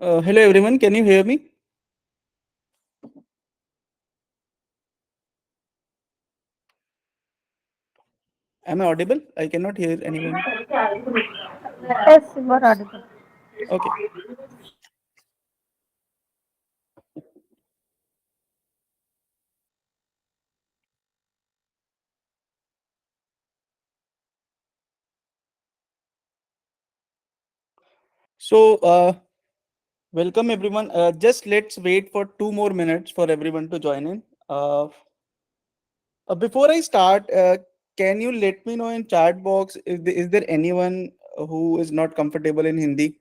Hello everyone, can you hear me? Am I audible? I cannot hear anyone. Yes, you are audible. Okay. So, welcome everyone. Just let's wait for 2 more minutes for everyone to join in. Before I start, can you let me know in chat box is there anyone who is not comfortable in Hindi?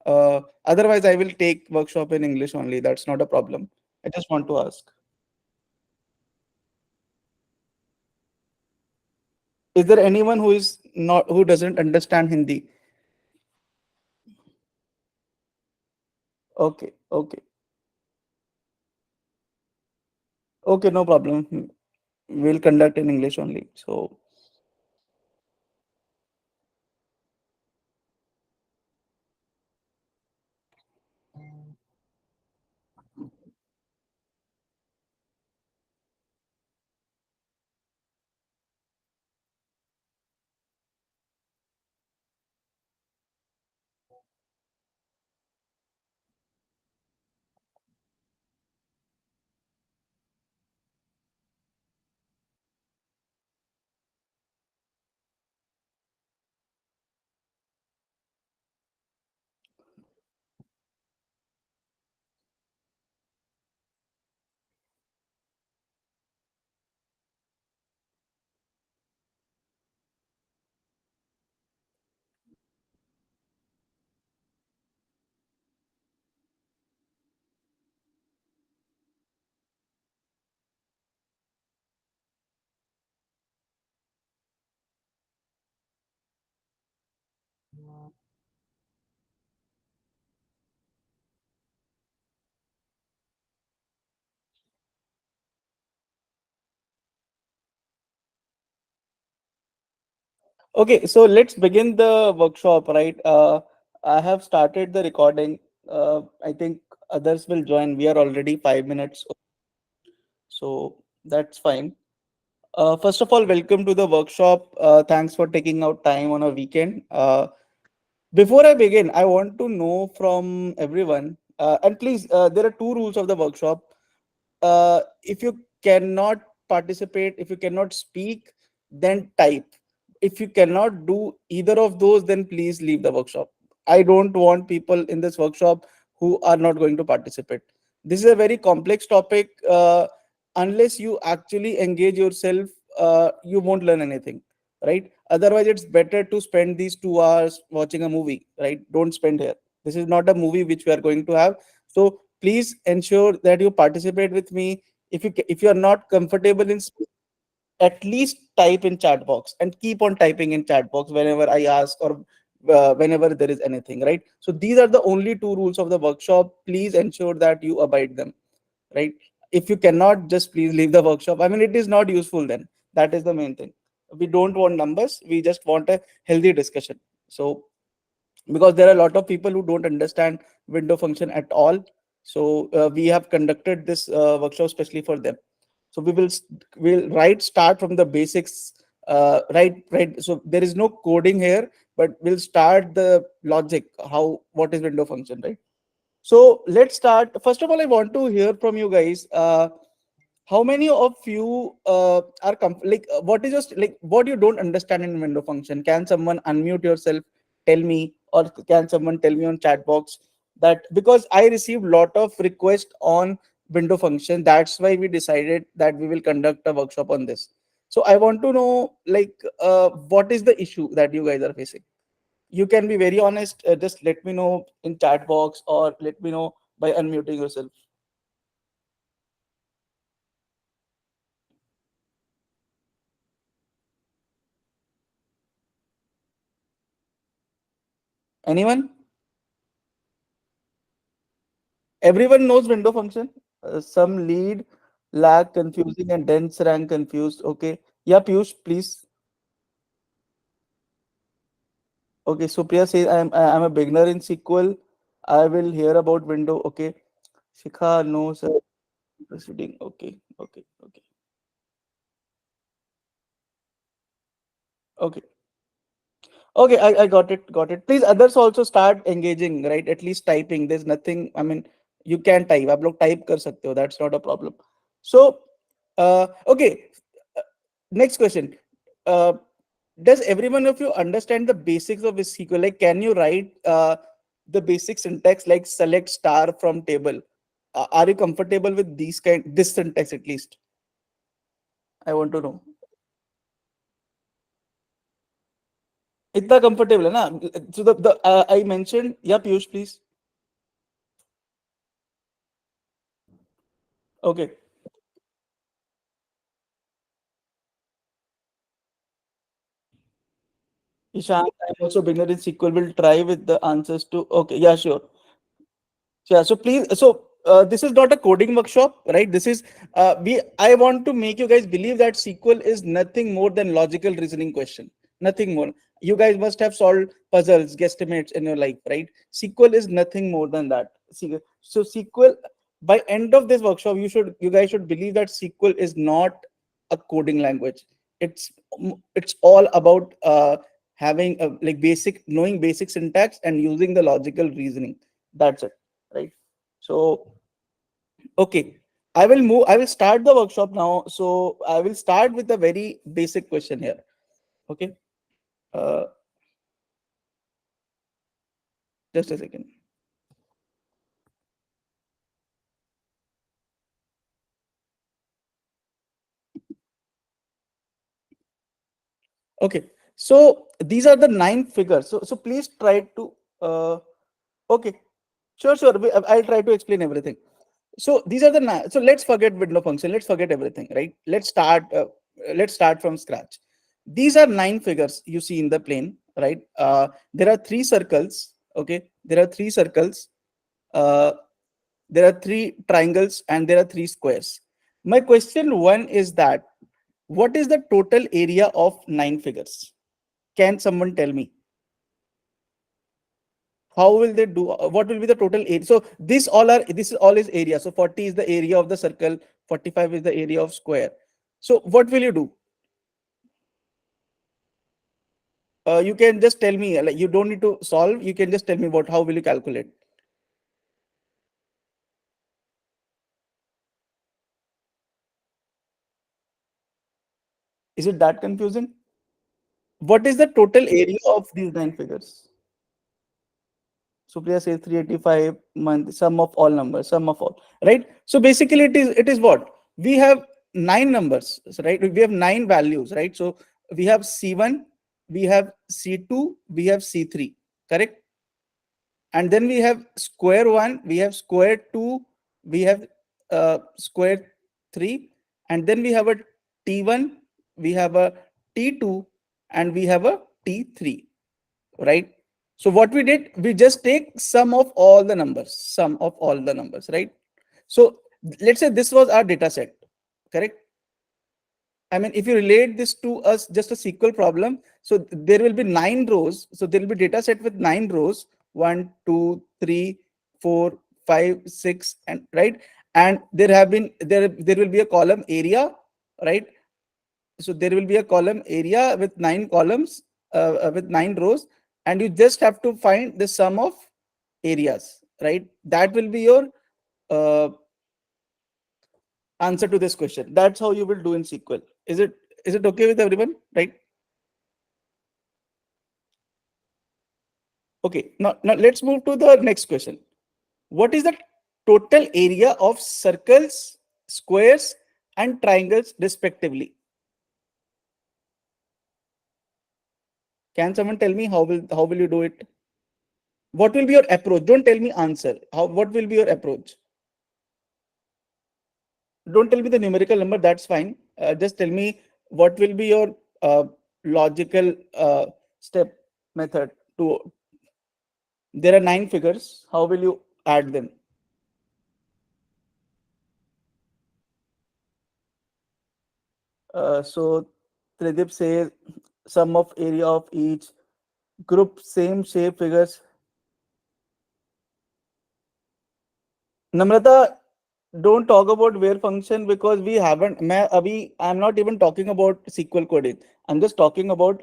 Otherwise, I will take workshop in English only. That's not a problem. I just want to ask. Is there anyone who doesn't understand Hindi? Okay, okay, okay, no problem. We'll conduct in English only. So, okay, so let's begin the workshop, right? I have started the recording. I think others will join. We are already 5 minutes, so that's fine. First of all, welcome to the workshop. Thanks for taking out time on a weekend. Before I begin, I want to know from everyone, and please, there are two rules of the workshop. If you cannot participate, if you cannot speak, then type. If you cannot do either of those, then please leave the workshop. I don't want people in this workshop who are not going to participate. This is a very complex topic. Unless you actually engage yourself, you won't learn anything, right? Otherwise, it's better to spend these 2 hours watching a movie, right? Don't spend here. This is not a movie which we are going to have. So please ensure that you participate with me. If you are not comfortable in at least type in chat box and keep on typing in chat box whenever I ask or whenever there is anything, right? So these are the only two rules of the workshop. Please ensure that you abide them, right? If you cannot, just please leave the workshop. I mean, it is not useful then. That is the main thing. We don't want numbers, we just want a healthy discussion. So because there are a lot of people who don't understand window function at all, so we have conducted this workshop specially for them. So we'll right start from the basics. Right, so there is no coding here, but we'll start the logic, how what is window function, right? So let's start. First of all, I want to hear from you guys. How many of you are what is just like what you don't understand in window function? Can someone unmute yourself, tell me, or can someone tell me on chat box that, because I received lot of requests on window function, that's why we decided that we will conduct a workshop on this. So I want to know what is the issue that you guys are facing. You can be very honest. Just let me know in chat box or let me know by unmuting yourself. Anyone? Everyone knows window function. Some lead, lag, confusing, and dense rank confused. Okay. Yeah, Piyush, please. Okay. So Priya says I'm a beginner in SQL. I will hear about window. Okay. Shikha, no, sir. Proceeding. Okay. Okay. Okay. Okay. Okay. I got it. Got it. Please, others also start engaging, right? At least typing. There's nothing. I mean, you can type. आप लोग type कर सकते हो. That's not a problem. So, okay. Uh, Next question. Uh, does every one of you understand the basics of SQL? Like, can you write the basic syntax like select star from table? Are you comfortable with this syntax at least? I want to know. इतना comfortable है ना? So the I mentioned. Yeah, Piyush, please. Okay. Ishan, I'm also beginner in SQL. Will try with the answers to. Okay. Yeah, sure. Yeah, so please, this is not a coding workshop, right? This is I want to make you guys believe that SQL is nothing more than logical reasoning question, nothing more. You guys must have solved puzzles, guesstimates in your life, right? SQL is nothing more than that. So SQL, by end of this workshop, you guys should believe that SQL is not a coding language. It's all about having a, like basic knowing basic syntax and using the logical reasoning. That's it, right? So okay, I will start the workshop now. So I will start with a very basic question here. Okay. uh, just a second. Okay, so these are the 9 figures. So please try to uh, okay, sure. I'll try to explain everything. So these are the so let's forget window function, let's forget everything, right? Let's start from scratch. These are 9 figures you see in the plane, right? There are 3 circles. Okay, there are 3 circles. uh, there are 3 triangles and there are 3 squares. My question one is that what is the total area of 9 figures? Can someone tell me? How will they do? What will be the total area? So this is all is area. So 40 is the area of the circle, 45 is the area of square. So what will you do? You can just tell me, like you don't need to solve, you can just tell me what how will you calculate. Is it that confusing? What is the total area of these 9 figures? Supriya says 385 month, sum of all numbers, sum of all, right? So basically it is what? We have 9 numbers, right? We have 9 values, right? So we have C1, we have C2, we have C3, correct? And then we have square 1, we have square 2, we have square 3, and then we have a T1, we have a T2, and we have a T3, right? So what we did, we just take sum of all the numbers, right? So let's say this was our data set, correct? I mean, if you relate this to us just a SQL problem, so there will be 9 rows. So there will be data set with 9 rows, one, two, three, four, five, six, and right. And there will be a column area, right? So there will be a column area with 9 columns, with 9 rows, and you just have to find the sum of areas, right? That will be your uh, answer to this question. That's how you will do in SQL. Is it okay with everyone, right? Okay, now let's move to the next question. What is the total area of circles, squares, and triangles respectively? Can someone tell me how will you do it? What will be your approach? Don't tell me answer. What will be your approach? Don't tell me the numerical number. That's fine. Just tell me what will be your logical step method to. There are 9 figures. How will you add them? So Tridip says sum of area of each group, same shape figures. Namrata, don't talk about where function because we haven't. I'm not even talking about SQL coding. I'm just talking about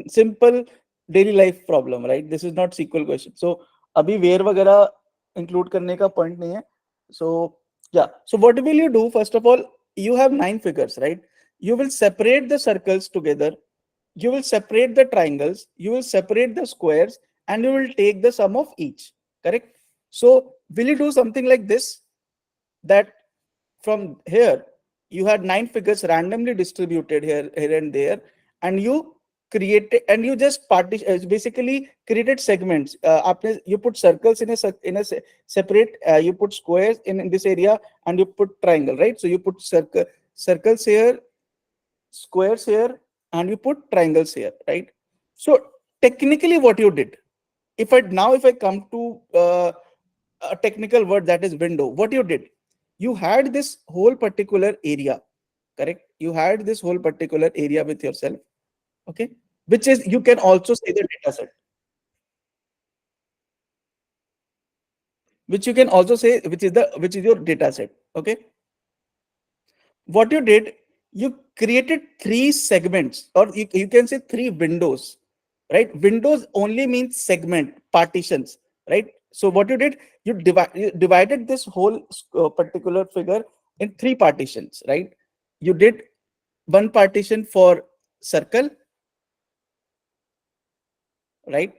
simple daily life problem, right? This is not SQL question. So अभी where वगैरह include करने का point नहीं है. So yeah. So what will you do? First of all, you have 9 figures, right? You will separate the circles together. You will separate the triangles. You will separate the squares, and you will take the sum of each. Correct? So will you do something like this? That from here you had 9 figures randomly distributed here and there, and you created and you just partition basically created segments. You put circles in separate, you put squares in this area, and you put triangle, right? So you put circles here, squares here, and you put triangles here, right? So technically what you did, if I come to a technical word, that is window, what you did, you had this whole particular area, correct? You had this whole particular area with yourself, okay, which is, you can also say, the data set, which you can also say, which is your data set, okay. What you did, you created 3 segments, or you can say 3 windows, right? Windows only means segment, partitions, right? So what you did, you divided this whole particular figure in 3 partitions, right? You did one partition for circle, right?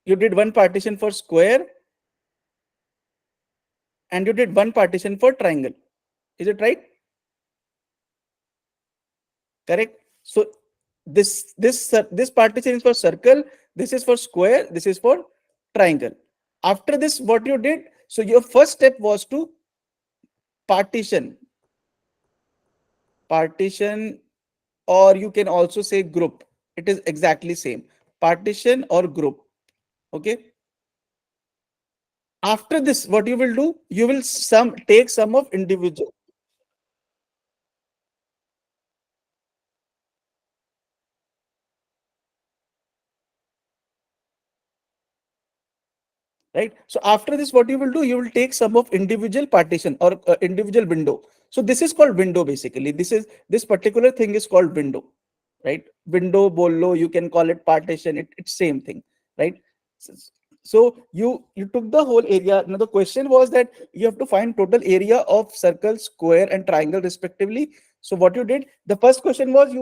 You did one partition for square, and you did one partition for triangle. Is it right? Correct. So this partition is for circle, this is for square, this is for triangle. After this, what you did, so your first step was to partition, partition, or you can also say group. It is exactly same, partition or group, okay. After this, what you will do, you will take sum of individual, right? So after this, what you will do, you will take sum of individual partition, or individual window. So this is called window. Basically, this particular thing is called window, right? Window, bolo, you can call it partition, it's same thing, right? So you took the whole area. Now the question was that you have to find total area of circle, square, and triangle respectively. So what you did, the first question was,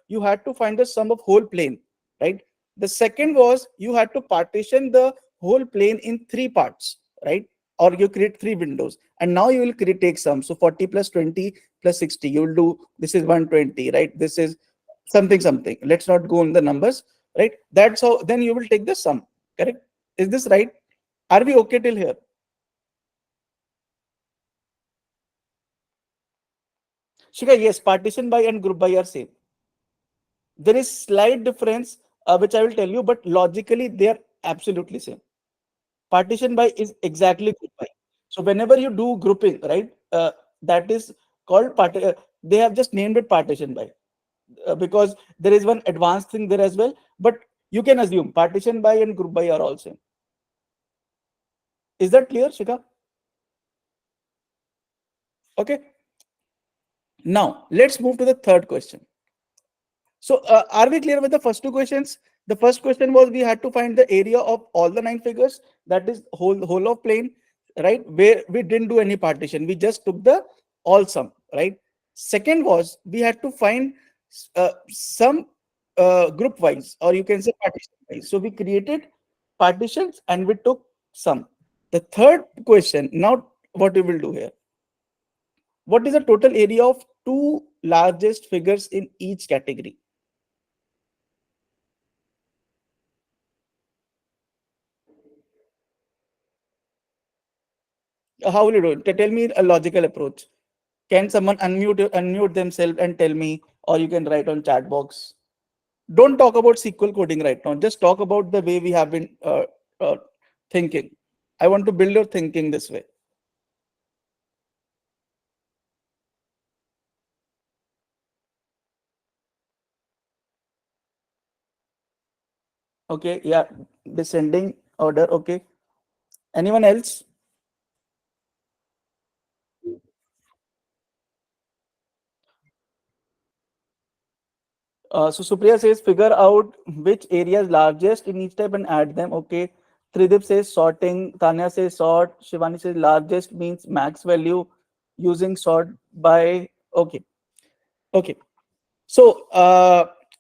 you had to find the sum of whole plane, right? The second was, you had to partition the whole plane in 3 parts, right? Or you create 3 windows, and now you will create, take sum. So 40 plus 20 plus 60, you will do, this is 120, right? This is something something, let's not go on the numbers, right? That's how, then you will take the sum, correct? Is this right? Are we okay till here? Shika, yes, partition by and group by are same. There is slight difference, which I will tell you, but logically they are absolutely same. Partition by is exactly group by. So whenever you do grouping, right, that is called they have just named it partition by, because there is one advanced thing there as well. But you can assume partition by and group by are all same. Is that clear, Shika? Okay. Now let's move to the third question. So are we clear with the first 2 questions? The first question was, we had to find the area of all the 9 figures, that is whole of plane, right? Where we didn't do any partition, we just took the all sum, right? Second was, we had to find some group wise, or you can say partition wise. So we created partitions and we took sum. The third question, now what we will do here, what is the total area of two largest figures in each category? How will you do it? Tell me a logical approach. Can someone unmute themselves and tell me, or you can write on chat box. Don't talk about SQL coding right now. Just talk about the way we have been thinking. I want to build your thinking this way. Okay, yeah, descending order. Okay. Anyone else? So Supriya says figure out which area is largest in each type and add them. Okay. Tridip says sorting. Tanya says sort. Shivani says largest means max value using sort by. Okay. Okay. So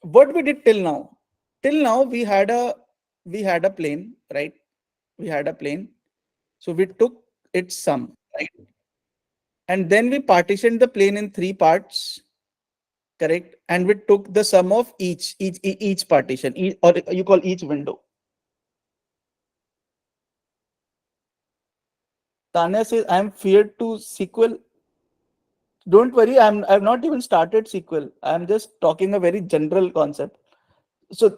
what we did till now? Till now we had a plane, right? We had a plane. So we took its sum, right? And then we partitioned the plane in three parts, correct? And we took the sum of each partition, or you call each window. Tanya says, I'm feared to SQL. Don't worry, I've not even started SQL. I'm just talking a very general concept. So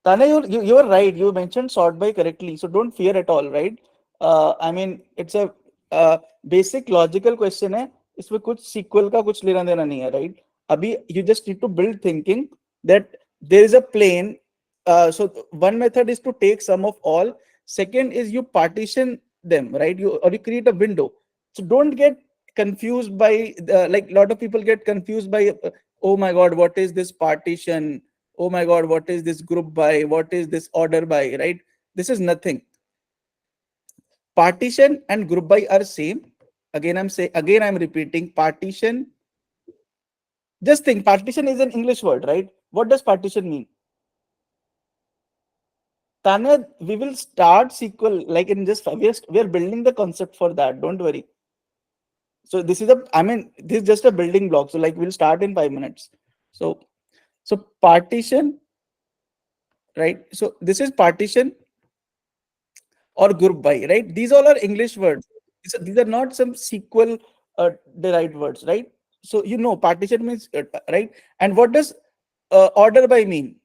Tanya, you're right. You mentioned sort by correctly, so don't fear at all, right? I mean, it's a basic logical question है. इसमें कुछ sequel का कुछ लेना देना नहीं है, right? अभी you just need to build thinking that there is a plane. So one method is to take sum of all. Second is you partition them, right? You create a window. So don't get confused by like a lot of people get confused by oh my God, what is this partition? Oh my God, what is this group by? What is this order by? Right? This is nothing. Partition and group by are same. Again I'm repeating partition. Just think, partition is an English word, right? What does partition mean? Tanya, we will start SQL like in just we are building the concept for that. Don't worry. So this is just a building block. So like we'll start in 5 minutes. So partition, right? So this is partition or group by, right? These all are English words. These are not some SQL derived words, right? So partition means right. And what does order by mean?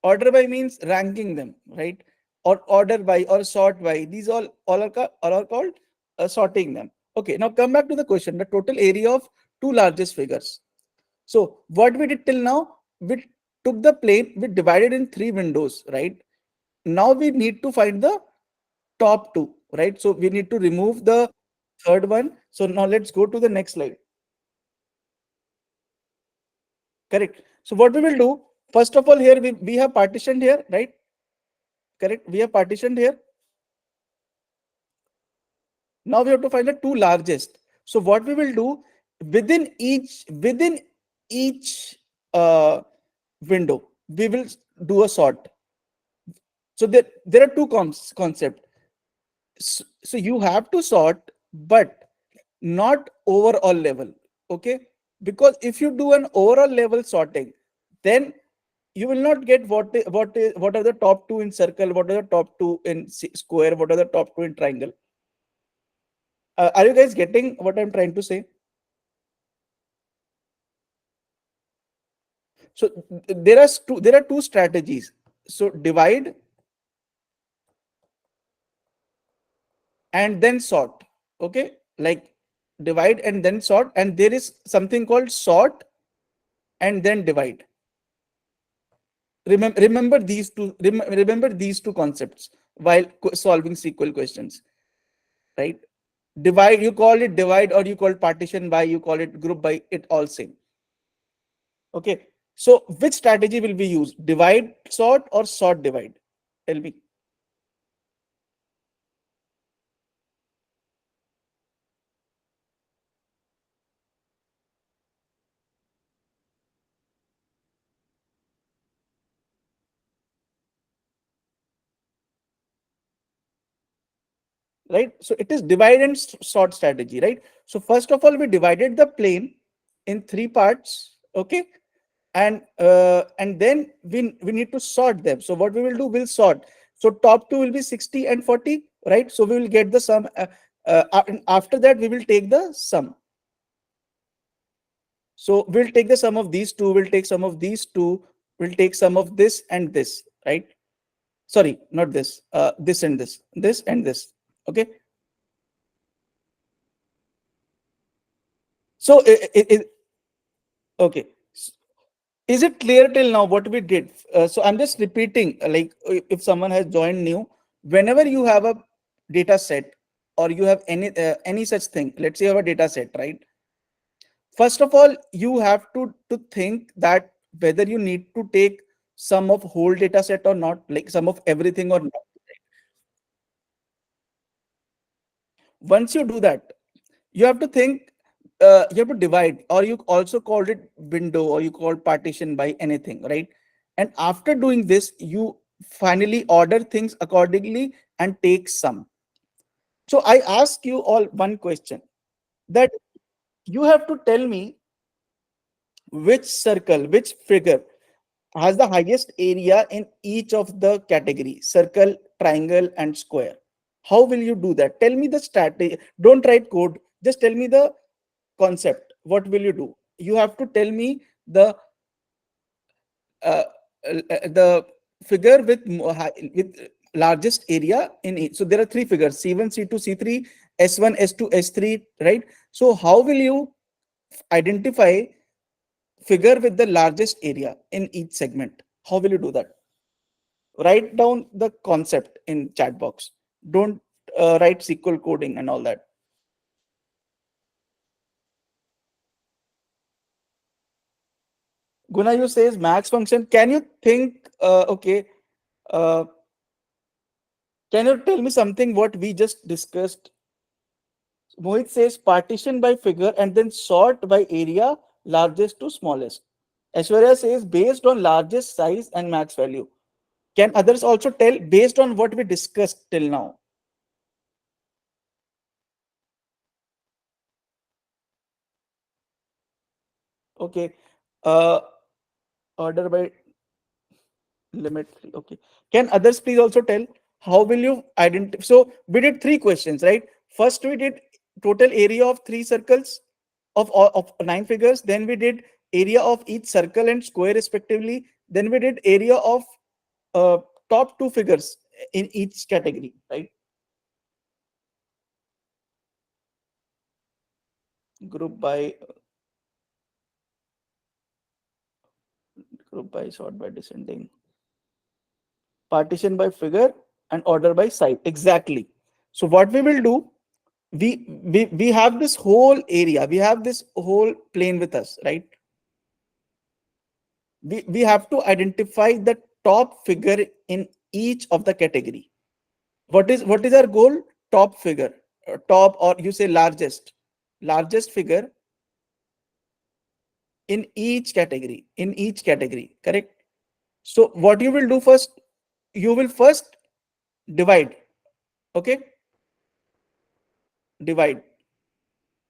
Order by means ranking them, right? Or order by or sort by. These all are called sorting them. Okay. Now come back to the question. The total area of two largest figures. So what we did till now, we took the plane, we divided in three windows, right? Now we need to find the top two, right? So we need to remove the third one. So now let's go to the next slide. Correct. So what we will do, first of all, here we have partitioned here, right? Correct. We have partitioned here. Now we have to find the two largest. So what we will do within each uh, window, we will do a sort. So there are two concepts. So you have to sort, but not overall level. Okay, because if you do an overall level sorting, then you will not get what are the top two in circle, what are the top two in square, what are the top two in triangle. Are you guys getting what I'm trying to say? So there are two strategies. So divide and then sort. Okay, like divide and then sort, and there is something called sort and then divide. Remember these two concepts while solving SQL questions, right? Divide, you call it divide, or you call it partition by, you call it group by, it all same. Okay, so which strategy will we use? Divide sort or sort divide? Tell me. Right? So it is divide and sort strategy, right? So first of all, we divided the plane in three parts, okay? And then we need to sort them. So what we will do, we'll sort. So top two will be 60 and 40, right? So we will get the sum. And after that, we will take the sum. So we'll take the sum of these two, we'll take some of these two, we'll take some of this and this, right? Sorry, not this, this and this and this. Okay. So okay. Is it clear till now what we did? So I'm just repeating, like if someone has joined new, whenever you have a data set or you have any such thing, let's say you have a data set, right? First of all, you have to think that whether you need to take sum of whole data set or not, like sum of everything or not. Once you do that, you have to think, you have to divide, or you also called it window, or you called partition by anything, right? And after doing this, you finally order things accordingly and take sum. So I ask you all one question, that you have to tell me which circle, which figure has the highest area in each of the category: circle, triangle, and square. How will you do that? Tell me the strategy. Don't write code. Just tell me the concept. What will you do? You have to tell me uh, the figure with with largest area in each. So there are three figures: C1, C2, C3, S1, S2, S3. Right. So how will you identify figure with the largest area in each segment? How will you do that? Write down the concept in chat box. Don't write SQL coding and all that. Gunayu says max function. Can you think? Okay. Uh, can you tell me something what we just discussed? Mohit says partition by figure and then sort by area, largest to smallest. Aishwarya says based on largest size and max value. Can others also tell based on what we discussed till now? Okay. Uh, order by limit 3. Okay. Can others please also tell how will you identify? So we did three questions, right? First, we did total area of three circles of nine figures. Then we did area of each circle and square respectively. Then we did area of uh, top two figures in each category, right? Group by sort by descending, partition by figure, and order by site. Exactly. So what we will do, we have this whole area, we have this whole plane with us, right? We have to identify the top figure in each of the category. What is our goal? Top figure, top, or you say largest figure in each category, correct? So what you will do first, you will first divide. Okay, divide,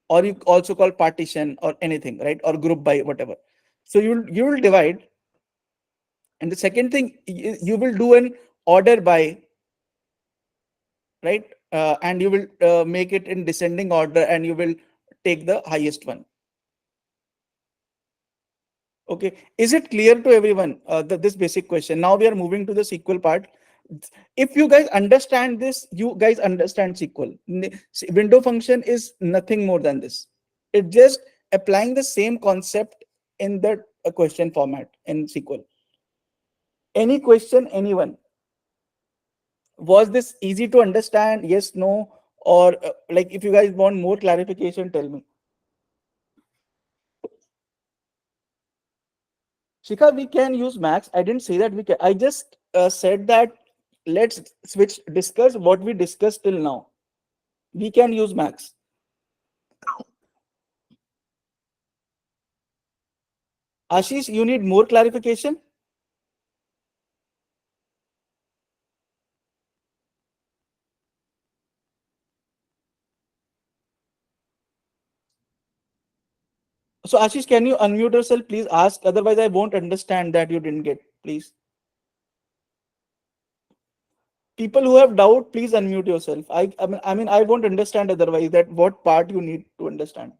or you also call partition or anything, right? Or group by whatever. So you will divide, and the second thing, you will do an order by, right? And you will make it in descending order, and you will take the highest one. Okay, is it clear to everyone, this basic question? Now we are moving to the SQL part. If you guys understand this, you guys understand SQL. Window function is nothing more than this. It just applying the same concept in the question format in SQL. Any question, anyone? Was this easy to understand? Yes, no, or like if you guys want more clarification, tell me. Shikha, we can use max. I didn't say that we can. I just said that let's discuss what we discussed till now. We can use max. Ashish, you need more clarification? So Ashish, can you unmute yourself, please ask? Otherwise, I won't understand that you didn't get, please. People who have doubt, please unmute yourself. I mean, I won't understand otherwise that what part you need to understand.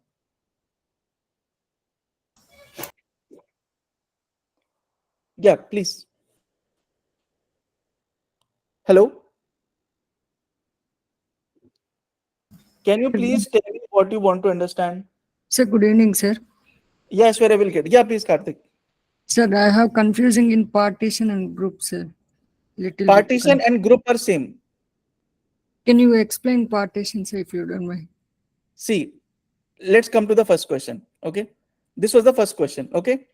Yeah, please. Hello. Can you please tell me what you want to understand? Sir, good evening, sir. Yes, where I will get. Yeah, please, Karthik. Sir, I have confusing in partition and group, sir. Little bit. Partition and group are same. Can you explain partition, sir, if you don't mind? See, let's come to the first question. Okay. This was the first question. Okay.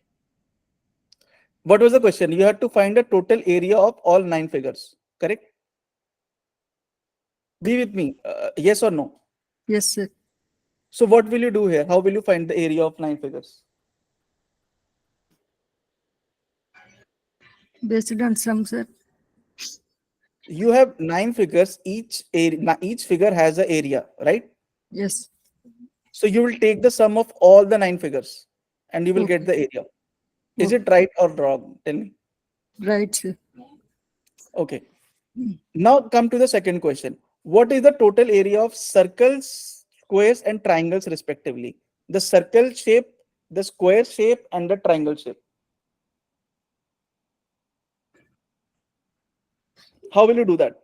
What was the question? You had to find the total area of all 9 figures. Correct? Be with me. Yes or no? Yes, sir. So what will you do here? How will you find the area of 9 figures? Based on some, sir. You have 9 figures. Each figure has an area, right? Yes. So you will take the sum of all the 9 figures, and you will get Okay. the area. Is Okay. it right or wrong? Tell me. Right, sir. Okay. Now come to the second question. What is the total area of circles, squares, and triangles respectively? The circle shape, the square shape, and the triangle shape. How will you do that?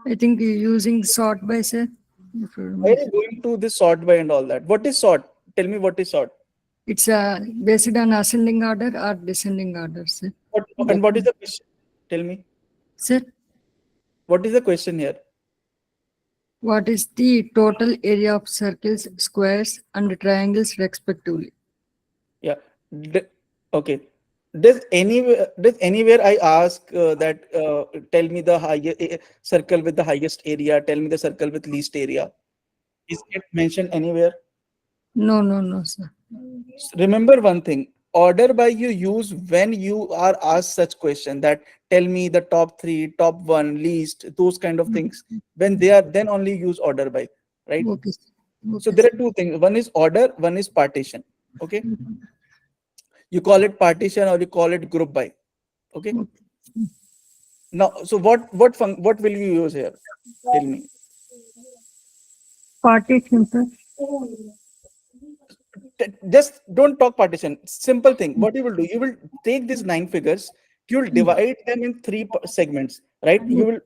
I think you're using sort by, sir. If you don't Why are mind. you going to this sort by and all that? What is sort? Tell me what is sort. It's based on ascending order or descending order, sir. What is the question? Tell me. Sir, What is the question here? what is the total area of circles, squares, and triangles respectively? Yeah. D- okay. Does anywhere I ask that tell me the highest circle with the highest area, tell me the circle with least area? Is it mentioned anywhere? No, no, no, sir. Remember one thing, order by you use when you are asked such question that tell me the top three, top one, least, those kind of things. When they are, then only use order by, right? Okay, sir. So Okay, there sir. are two things. One is order, one is partition. Okay. You call it partition or you call it group by. Okay. Okay. Now, so what will you use here? Tell me. Partition, sir. Just don't talk partition. Simple thing. What you will do, you will take these 9 figures, you will divide them in three segments, right? You'll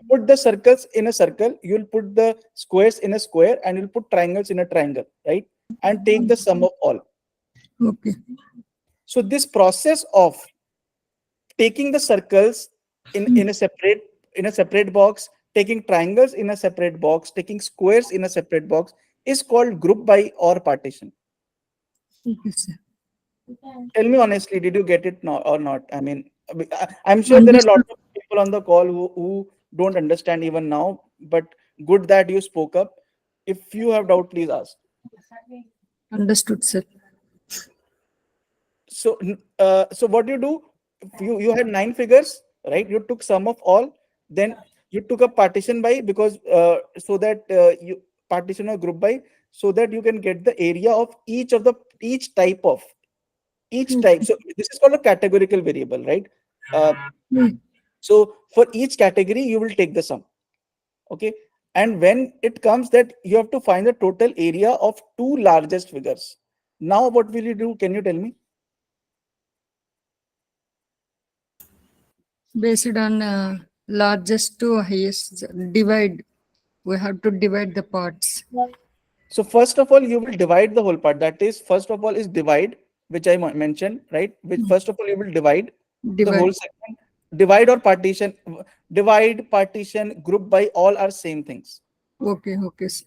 put the circles in a circle, you'll put the squares in a square, and you'll put triangles in a triangle, right? And take the sum of all. Okay. So this process of taking the circles in a separate box, taking triangles in a separate box, taking squares in a separate box is called group by or partition. Okay, sir. Tell me honestly, did you get it or not? I mean, I'm sure there are a lot Understood. of people on the call who don't understand even now, but good that you spoke up. If you have doubt, please ask. Understood, sir. So what you do, if you had 9 figures, right? You took sum of all, then you took a partition by because so that you partition or group by so that you can get the area of each type of each type. So this is called a categorical variable, right? Uh, Okay. so for each category, you will take the sum. Okay. And when it comes that you have to find the total area of two largest figures. Now, what will you do? Can you tell me? Based on largest to highest, divide. We have to divide the parts. So first of all, you will divide the whole part. That is, first of all, is divide, which I mentioned, right? Which first of all, you will divide the Divide. whole segment. Divide or partition. Divide, partition, group by all are same things, Okay, okay, sir.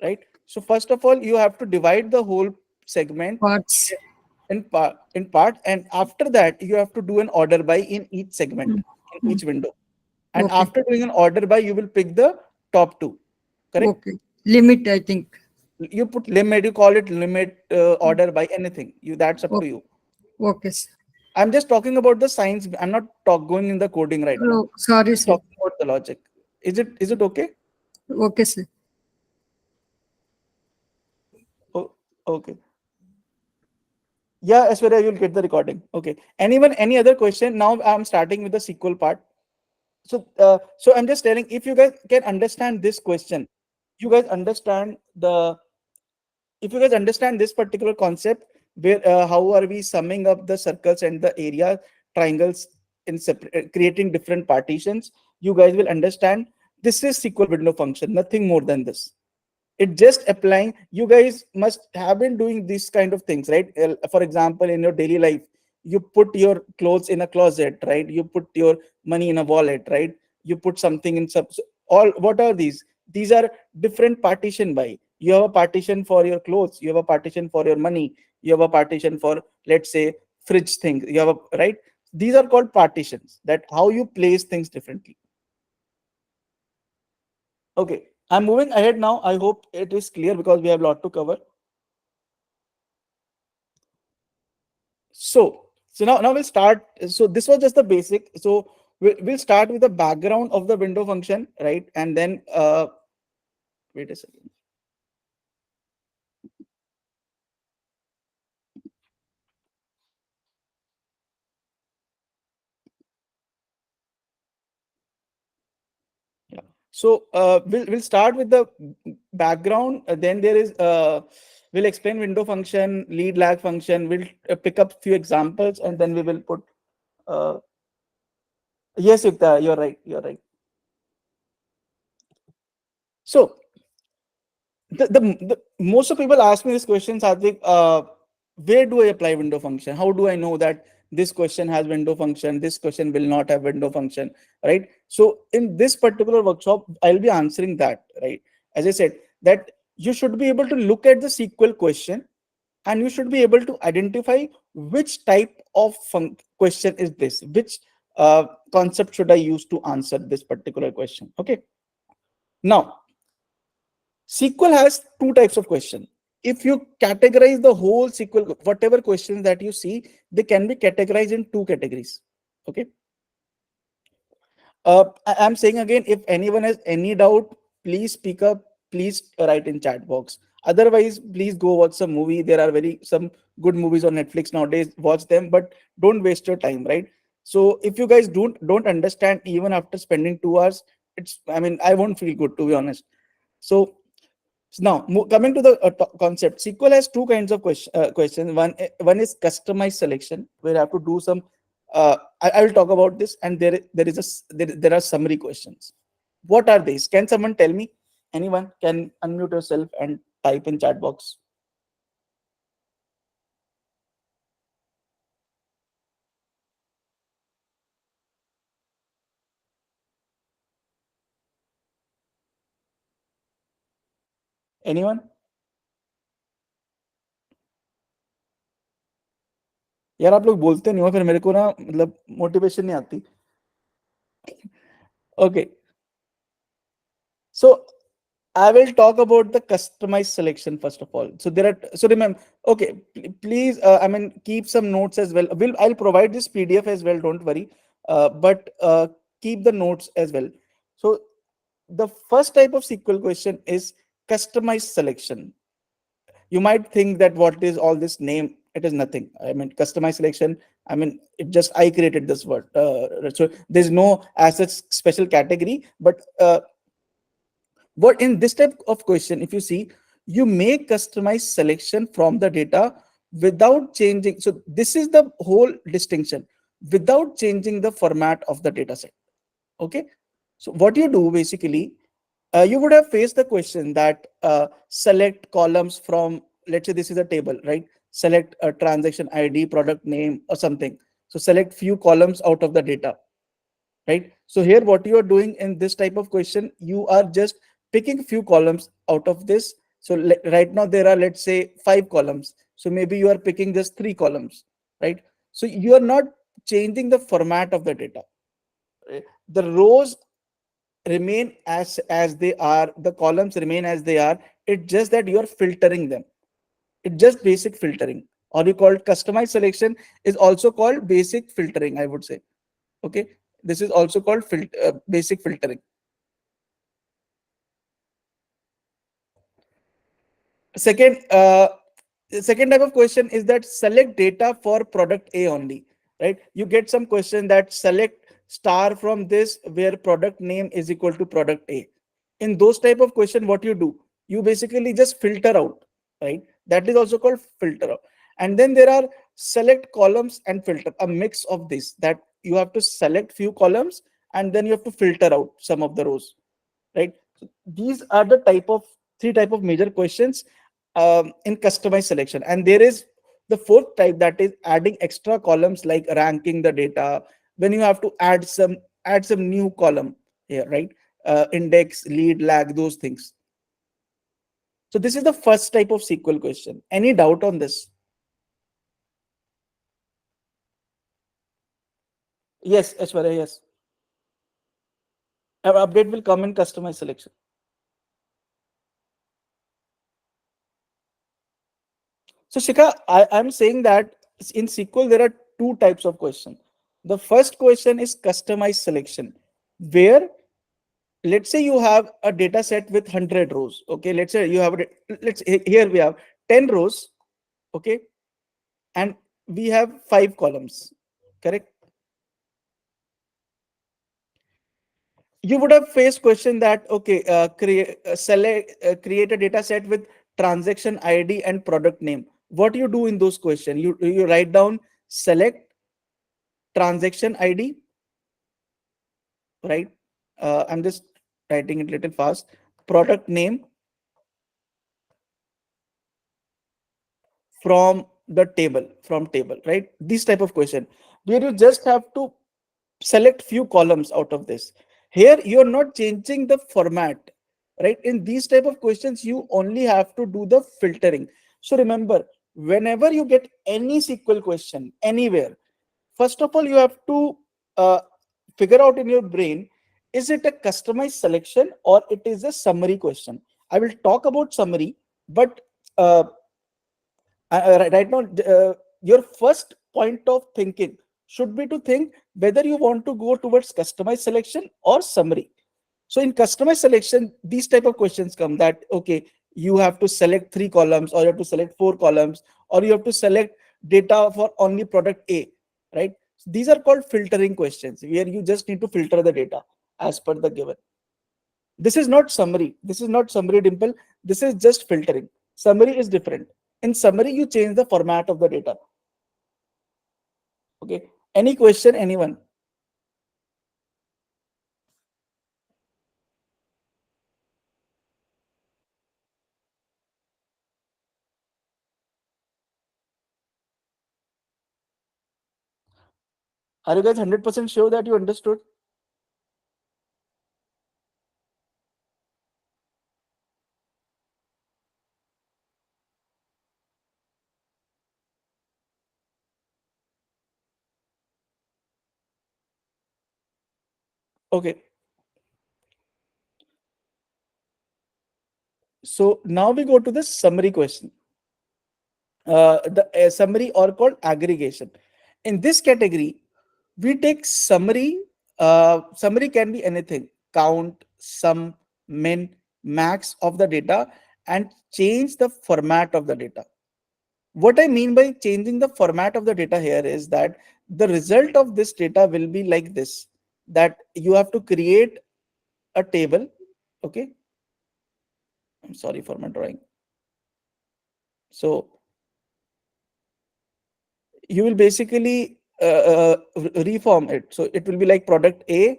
right? So first of all, you have to divide the whole segment Parts. in part, and after that, you have to do an order by in each segment, Mm, in mm. each window. And Okay, after doing an order by, you will pick the top two. Correct? okay. Limit, I think. You put limit, you call it limit, order by anything. That's up to Okay, you. okay, sir. I'm just talking about the science. I'm not going in the coding right now. Oh, sorry, Just sir. talking about the logic. Is it okay? Okay, sir. Oh, okay. Yeah, Aishwarya, you'll get the recording. Okay. Anyone, any other question? Now I'm starting with the SQL part. So I'm just telling, if you guys can understand this question, you guys understand the if you guys understand this particular concept, where how are we summing up the circles and the area triangles in separate, creating different partitions, you guys will understand this is SQL window function, nothing more than this. It just applying. You guys must have been doing these kind of things, right? For example, in your daily life, you put your clothes in a closet, right? You put your money in a wallet, right? You put something in all. What are these are different partition by. You have a partition for your clothes, you have a partition for your money, you have a partition for, let's say, fridge things, you have a, right? These are called partitions, that how you place things differently. Okay, I'm moving ahead now. I hope it is clear because we have a lot to cover. So now we'll start. So this was just the basic. So we'll start with the background of the window function, right? And then wait a second. Yeah. So we'll start with the background. Then there is we'll explain window function, lead lag function. We'll pick up few examples, and then we will put. Uh, yes, Yukta, you're right. You're right. So the most of people ask me this question, Satvik, where do I apply window function? How do I know that this question has window function, this question will not have window function, right? So in this particular workshop, I'll be answering that, right? As I said, that you should be able to look at the SQL question, and you should be able to identify which type of question is this, which concept should I use to answer this particular question. Okay. Now, SQL has two types of question. If you categorize the whole SQL, whatever questions that you see, they can be categorized in two categories. Okay. I'm saying again, if anyone has any doubt, please speak up. Please write in chat box. Otherwise, please go watch some movie. There are very some good movies on Netflix nowadays. Watch them, but don't waste your time, right? So if you guys don't understand even after spending 2 hours, it's, I mean, I won't feel good, to be honest. So now, coming to the concept, SQL has two kinds of questions. One is customized selection, where I have to do some. I will talk about this, and there are summary questions. What are these? Can someone tell me? Anyone can unmute yourself and type in chat box. Anyone? यार आप लोग बोलते नहीं हो, फिर मेरे को ना मतलब मोटिवेशन नहीं आती. Okay, so I will talk about the customized selection first of all. So there are, so remember, okay, please, I mean, keep some notes as well. I'll provide this PDF as well. Don't worry, but keep the notes as well. So the first type of SQL question is customized selection. You might think that what is all this name? It is nothing. I mean, customized selection. I mean, it just I created this word. So there's no as such special category, but what in this type of question, if you see, you make customized selection from the data without changing. So this is the whole distinction, without changing the format of the data set. Okay. So what you do basically, you would have faced the question that select columns from, let's say this is a table, right? Select a transaction ID, product name, or something. So select few columns out of the data, right? So here what you are doing in this type of question, you are just picking few columns out of this. So right now there are, let's say, 5 columns, so maybe you are picking just 3 columns, right? So you are not changing the format of the data, right? The rows remain as they are, the columns remain as they are. It's just that you are filtering them. It's just basic filtering, or you call it customized selection, is also called basic filtering, I would say. Okay, this is also called basic filtering. Second uh, second type of question is that select data for product A only, right? You get some question that select star from this where product name is equal to product A. In those type of question, what you do, you basically just filter out, right? That is also called filter out. And then there are select columns and filter, a mix of this, that you have to select few columns and then you have to filter out some of the rows, right? So these are the three type of major questions in customized selection. And there is the fourth type, that is adding extra columns, like ranking the data, when you have to add some new column here, right? Index, lead, lag, those things. So this is the first type of SQL question. Any doubt on this? Yes, Ashwarya, yes. Our update will come in customized selection. So Shikha, I'm saying that in SQL there are two types of question. The first question is customized selection, where let's say you have a data set with 100 rows. Okay, let's say you have here we have 10 rows. Okay, and we have 5 columns. Correct. You would have faced question that okay, create a data set with transaction ID and product name. What you do in those questions? You write down select transaction ID, right? I'm just writing it a little fast. Product name from the table, right? This type of question where you just have to select few columns out of this. Here you're not changing the format, right? In these type of questions you only have to do the filtering. So remember, whenever you get any SQL question anywhere, first of all you have to uh, figure out in your brain, is it a customized selection or it is a summary question. I will talk about summary, but uh, right now your first point of thinking should be to think whether you want to go towards customized selection or summary. So in customized selection these type of questions come that okay, you have to select 3 columns, or you have to select 4 columns, or you have to select data for only product A, right? These are called filtering questions, where you just need to filter the data as per the given. This is not summary. This is not summary, Dimple. This is just filtering. Summary is different. In summary, you change the format of the data. Okay. Any question, anyone? Are you guys 100% sure that you understood? Okay. So now we go to the summary question. The summary or called aggregation. In this category, we take summary. Summary can be anything: count, sum, min, max of the data, and change the format of the data. What I mean by changing the format of the data here is that the result of this data will be like this: that you have to create a table. Okay, I'm sorry for my drawing. So you will basically reform it. So it will be like product A,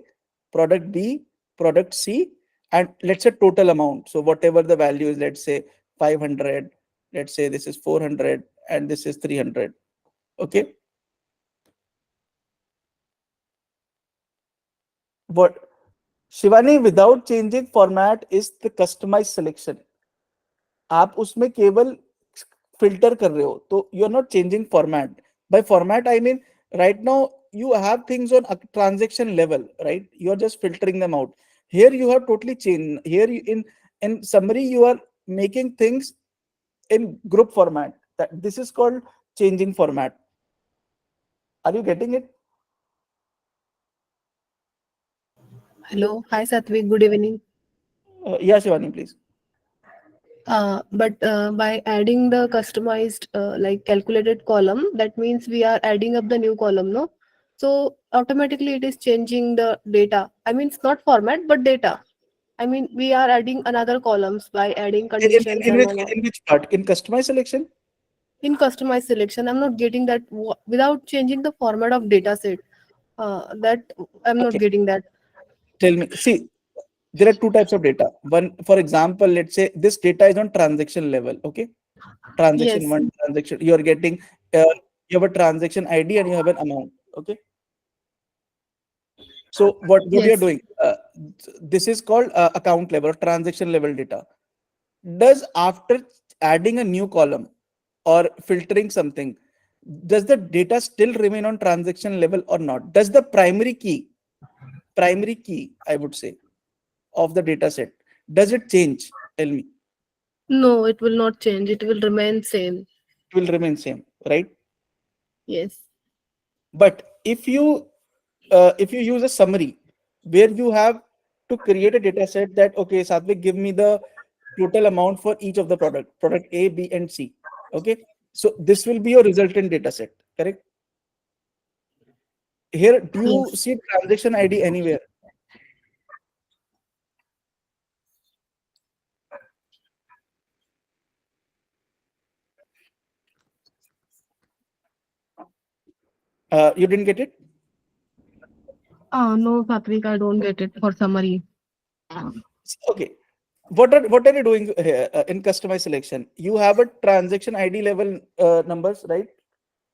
product B, product C, and let's say total amount. So whatever the value is, let's say 500, let's say this is 400, and this is 300. Okay. What Shivani, without changing format is the customized selection. आप उसमें केवल filter कर रहे हो, तो you are not changing format. By format I mean right now you have things on a transaction level, right? You are just filtering them out. Here you have totally changed. Here in summary you are making things in group format. That this is called changing format. Are you getting it? Hello. Hi, Satvik. Good evening. Yeah, Shivani, please. But by adding the customized, like calculated column, that means we are adding up the new column, no? So automatically it is changing the data. I mean, it's not format, but data. I mean, we are adding another columns by adding conditions and all. In which part? In customized selection? In customized selection, I'm not getting that without changing the format of data set. That I'm not Okay, getting that. tell me. See, there are two types of data. One, for example, let's say this data is on transaction level. Okay, transaction Yes. one, transaction. You are getting, you have a transaction ID and you have an amount. Okay. So what you are Yes. doing? This is called account level or transaction level data. does after adding a new column or filtering something, does the data still remain on transaction level or not? Does the primary key, I would say, of the data set, does it change? Tell me. No, it will not change. It will remain same. It will remain same, right? Yes. But if you use a summary where you have to create a data set that, okay, Satvik, give me the total amount for each of the product A, B, and C. Okay, so this will be your resultant data set, correct? Here, do you Yes. see transaction ID anywhere? You didn't get it? No, Satvik, I don't get it for summary. Okay. What are you doing here in customized selection? You have a transaction ID level numbers, right?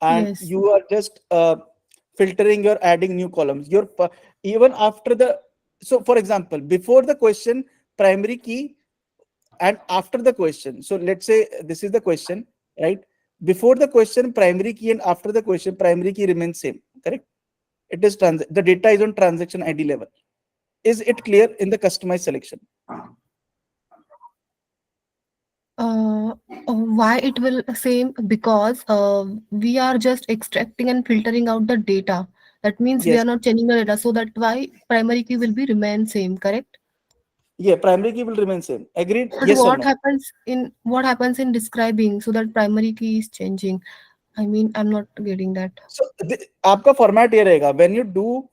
And Yes. you are just filtering, you're adding new columns. Even after the, so for example, before the question, primary key, and after the question. So let's say this is the question, right? Before the question, primary key, and after the question, primary key remains same, correct? It is the data is on transaction ID level. Is it clear in the customized selection? Why it will same? Because we are just extracting and filtering out the data. That means we Yes. are not changing the data. So that why primary key will be remain same, correct? Yeah, primary key will remain same. Agreed? But Yes or no? what happens in describing so that primary key is changing? I mean, I'm not getting that. So आपका format ये रहेगा. When you do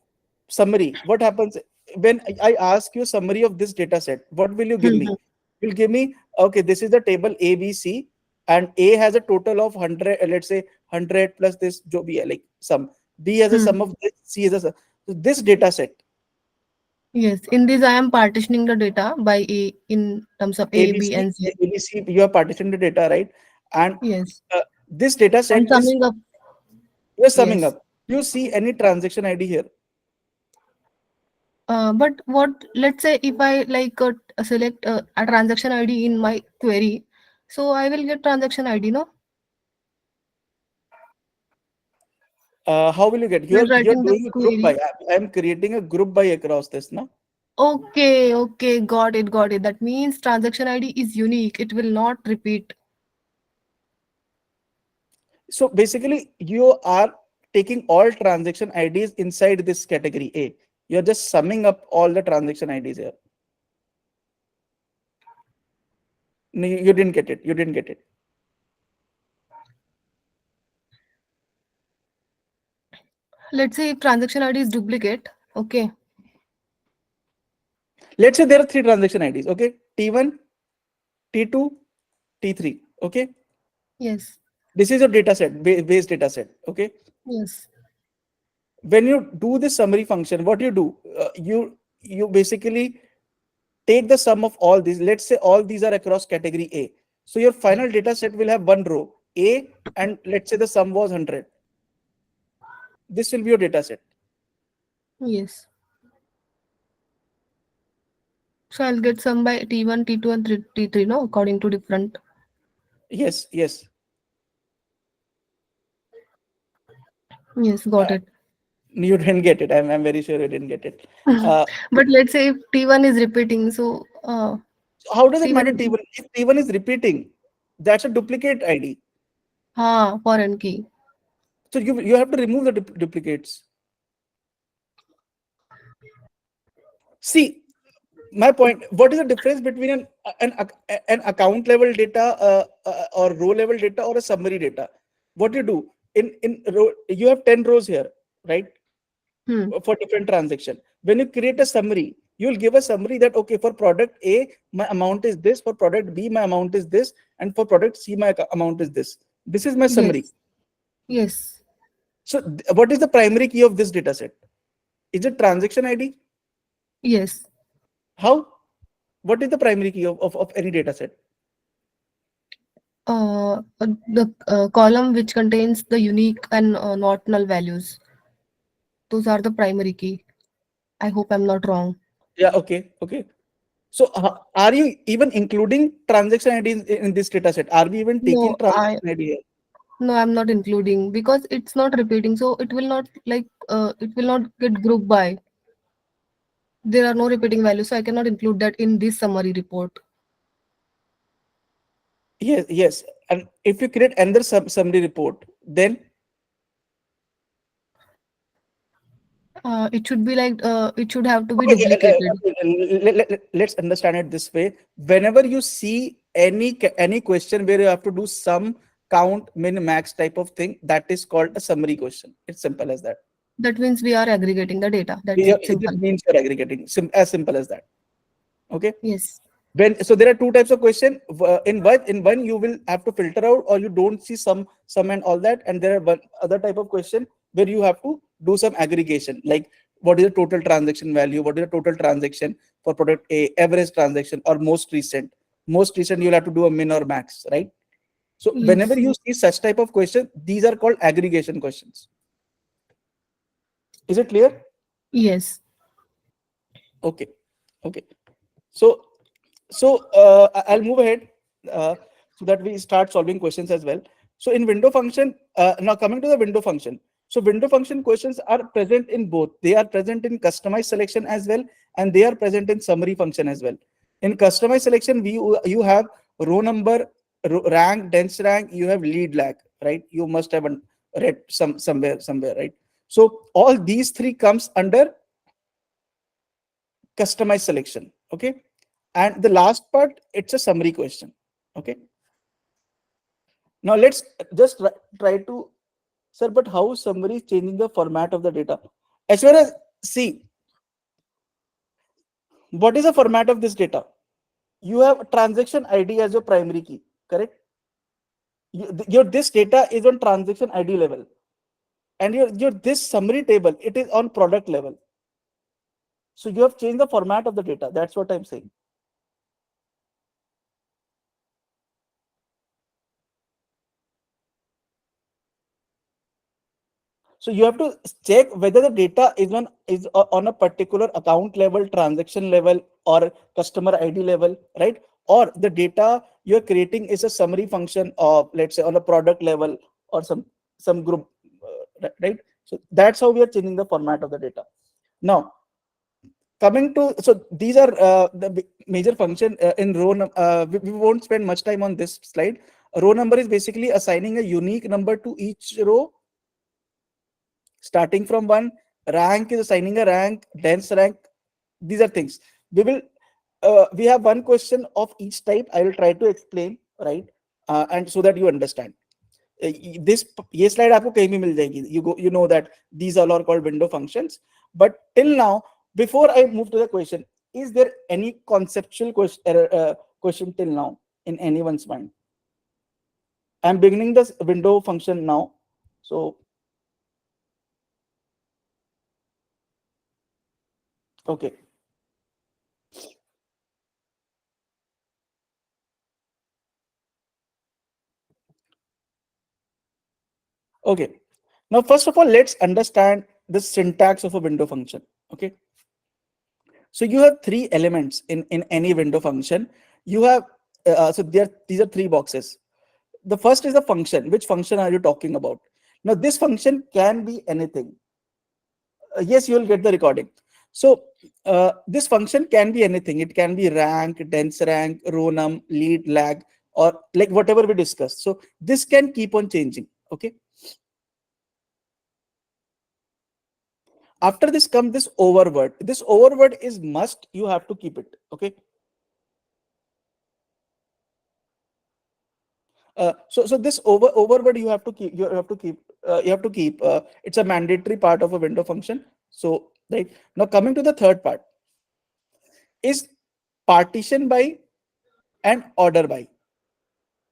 summary, what happens when I ask you summary of this data set? What will you give me? Mhm. You'll give me, okay, this is the table A, B, C, and A has a total of 100. Let's say 100 plus this जो भी है, like sum. B has a Hmm. sum of this. C has a sum. So this data set Yes, in this I am partitioning the data by A in terms of A, A, B, B, C, and C. A, B, C. You have partitioned the data, right? And Yes, this data I'm set is summing up. you're summing Yes. up. You see any transaction ID here? But what, let's say if I like select a transaction ID in my query, so I will get transaction ID, no? How will you get? While You're writing the doing a group by. query. I'm creating a group by across this, no? Okay, okay, got it, got it. That means transaction ID is unique. It will not repeat. So basically, you are taking all transaction IDs inside this category A. You're just summing up all the transaction IDs here. No, you didn't get it. You didn't get it. Let's say if transaction ID is duplicate. Okay. Let's say there are three transaction IDs. Okay, T1, T2, T3. Okay, Yes. this is your data set, base data set. Okay, Yes. when you do this summary function, what you do? You basically take the sum of all these. Let's say all these are across category A. So your final data set will have one row A, and let's say the sum was 100. This will be your data set. Yes. So I'll get some by T1, T2, and T3, no? According to different. Yes, yes. Yes, got Uh, it. you didn't get it. I'm very sure you didn't get it. Uh, But let's say if T1 is repeating, so how does it matter T1, T1? If T1 is repeating, that's a duplicate ID. foreign key. So you have to remove the duplicates. See, my point, what is the difference between an account level data or row level data or a summary data? What you do in row, you have 10 rows here, right? Hmm. For different transaction. When you create a summary, you will give a summary that, okay, for product A my amount is this, for product B my amount is this, and for product C my amount is this. This is my summary. Yes. Yes. So what is the primary key of this data set? Is it transaction ID? Yes. How? What is the primary key of any data set? The column which contains the unique and not null values. Those are the primary key. I hope I'm not wrong. Yeah, okay, okay. So are you even including transaction ID in this data set? Are we even taking No, transaction ID here? no, I'm not including because it's not repeating. So it will not like it will not get grouped by. There are no repeating values, so I cannot include that in this summary report. Yes, yes. And if you create another summary report, then It should be like it should have to be okay, duplicated. let's understand it this way. Whenever you see any question where you have to do some count, min, max type of thing, that is called a summary question. It's simple as that. That means we are aggregating the data. That's it. It Simple. means you're aggregating. As simple as that. Okay. Yes. When so there are two types of question. In one you will have to filter out, or you don't see some and all that, and there are one other type of question where you have to do some aggregation, like what is the total transaction value, what is the total transaction for product A, average transaction, or most recent you'll have to do a min or max, right? So whenever Yes. you see such type of question, these are called aggregation questions. Is it clear? Yes. Okay. Okay. So I'll move ahead uh, so that we start solving questions as well. So in window function, now coming to the window function. So window function questions are present in both. They are present in customized selection as well, and they are present in summary function as well. In customized selection, you have row number, rank, dense rank. You have lead lag, right? You must have read somewhere, right? So all these three comes under customized selection. Okay. And the last part, it's a summary question. Okay. Now let's just try to, sir, but how summary is changing the format of the data? As well as, see, what is the format of this data? You have transaction ID as your primary key, correct? Your this data is on transaction ID level, and your this summary table, it is on product level. So you have changed the format of the data. That's what I'm saying. So you have to check whether the data is on a particular account level, transaction level, or customer ID level, right? Or the data you're creating is a summary function of, let's say, on a product level or some group, right? So that's how we are changing the format of the data. Now coming to, so these are the major function in we won't spend much time on this slide. A row number is basically assigning a unique number to each row starting from one. Rank is assigning a rank, dense rank. These are things we will we have one question of each type. I will try to explain, right? And so that you understand. This ये slide आपको कहीं भी मिल जाएगी. You know that these all are called window functions. But till now, before I move to the question, is there any conceptual question till now in anyone's mind? I'm beginning this window function now. So okay. Okay. Now, first of all, let's understand the syntax of a window function. Okay. So you have three elements in any window function. You have, these are three boxes. The first is the function. Which function are you talking about? Now, this function can be anything. Yes, you will get the recording. So this function can be anything. It can be rank, dense rank, row num, lead, lag, or like whatever we discussed. So this can keep on changing. Okay. After this comes this overword. This overword is must. You have to keep it. Okay. So this overword you have to keep. You have to keep. You have to keep. It's a mandatory part of a window function. So right now, coming to the third part is partition by and order by.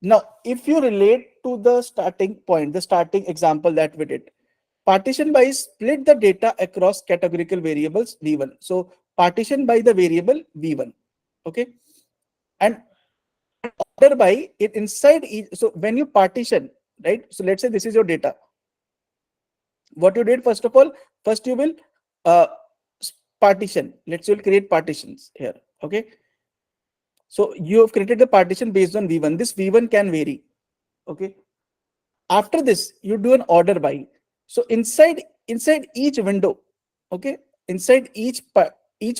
Now, if you relate to the starting point, the starting example that we did, partition by split the data across categorical variables v1. So partition by the variable v1. Okay. And order by it inside each. So when you partition, right? So let's say this is your data. What you did, first of all, first you will uh, partition. Let's say you'll create partitions here. Okay. So you have created the partition based on V1. This V1 can vary. Okay. After this, you do an order by. So inside each window, okay, inside each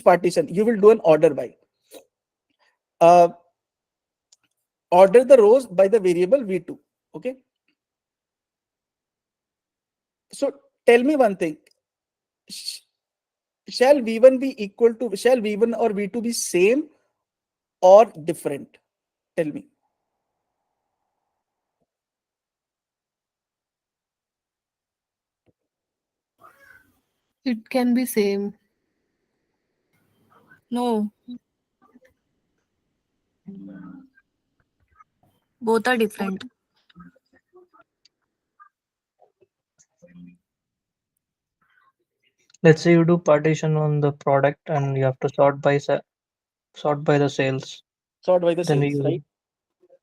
partition, you will do an order by. Uh, Order the rows by the variable V2. Okay. So tell me one thing. Sh- Shall V1 be equal to, shall V1 or V2 be same or different? Tell me. It can be same. No, both are different. Let's say you do partition on the product and you have to sort by the sales. Sort by the Then sales, you right?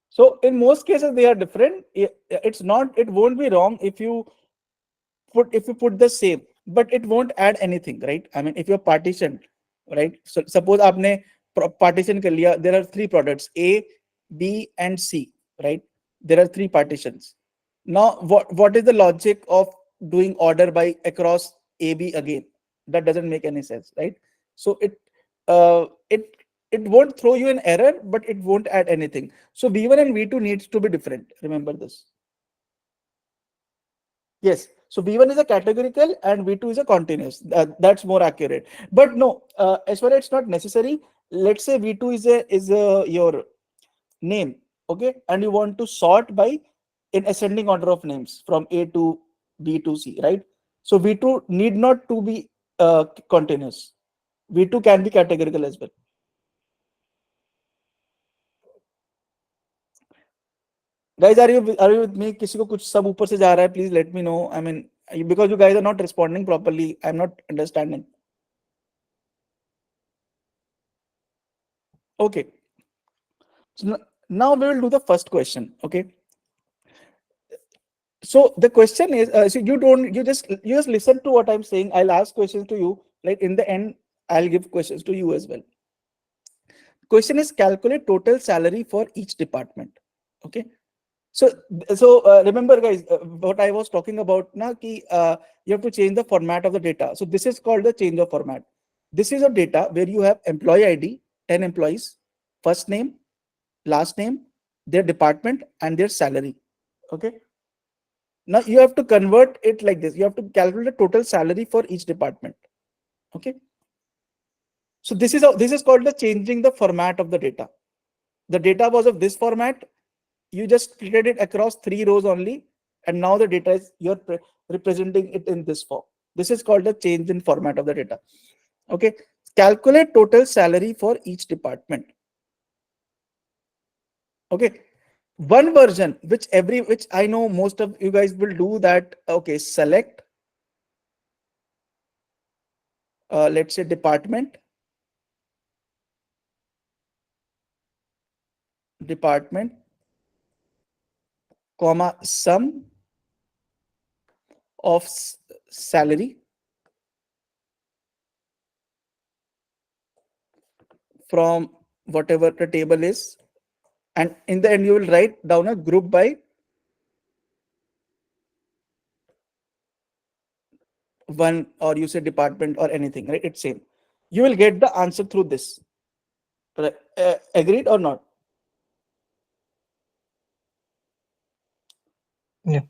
So in most cases they are different. It's not. It won't be wrong if you put the same, but it won't add anything, right? I mean, if you're partitioned, right? So suppose आपने partition कर लिया. There are three products A, B, and C, right? There are three partitions. Now, what is the logic of doing order by across A, B again? That doesn't make any sense, right? So it won't throw you an error, but it won't add anything. So V1 and V2 needs to be different. Remember this. Yes. So V1 is a categorical and V2 is a continuous. That's more accurate. But no, as far as it's not necessary. Let's say V2 is your name, okay, and you want to sort by in ascending order of names from A to B to C, right? So V2 need not to be continuous. V2 can be categorical as well. Guys, are you with me? किसी को कुछ सब ऊपर से जा रहा है? Please let me know. I mean, because you guys are not responding properly, I'm not understanding. Okay. So now we will do the first question. Okay. So the question is, so you just listen to what I'm saying. I'll ask questions to you. Right in the end, I'll give questions to you as well. Question is calculate total salary for each department. Okay. So remember, guys, what I was talking about now, you have to change the format of the data. So this is called the change of format. This is a data where you have employee ID, 10 employees, first name, last name, their department, and their salary. Okay. Now you have to convert it like this. You have to calculate the total salary for each department. Okay. So this is called the changing the format of the data. The data was of this format. You just splitted it across three rows only, and now the data is you're representing it in this form. This is called the change in format of the data. Okay. Calculate total salary for each department. Okay. One version which I know most of you guys will do that. Okay. Select let's say department, comma sum of salary from whatever the table is, and in the end you will write down a group by one, or you say department or anything, right? It's same. You will get the answer through this. Right? Agreed or not? yeah.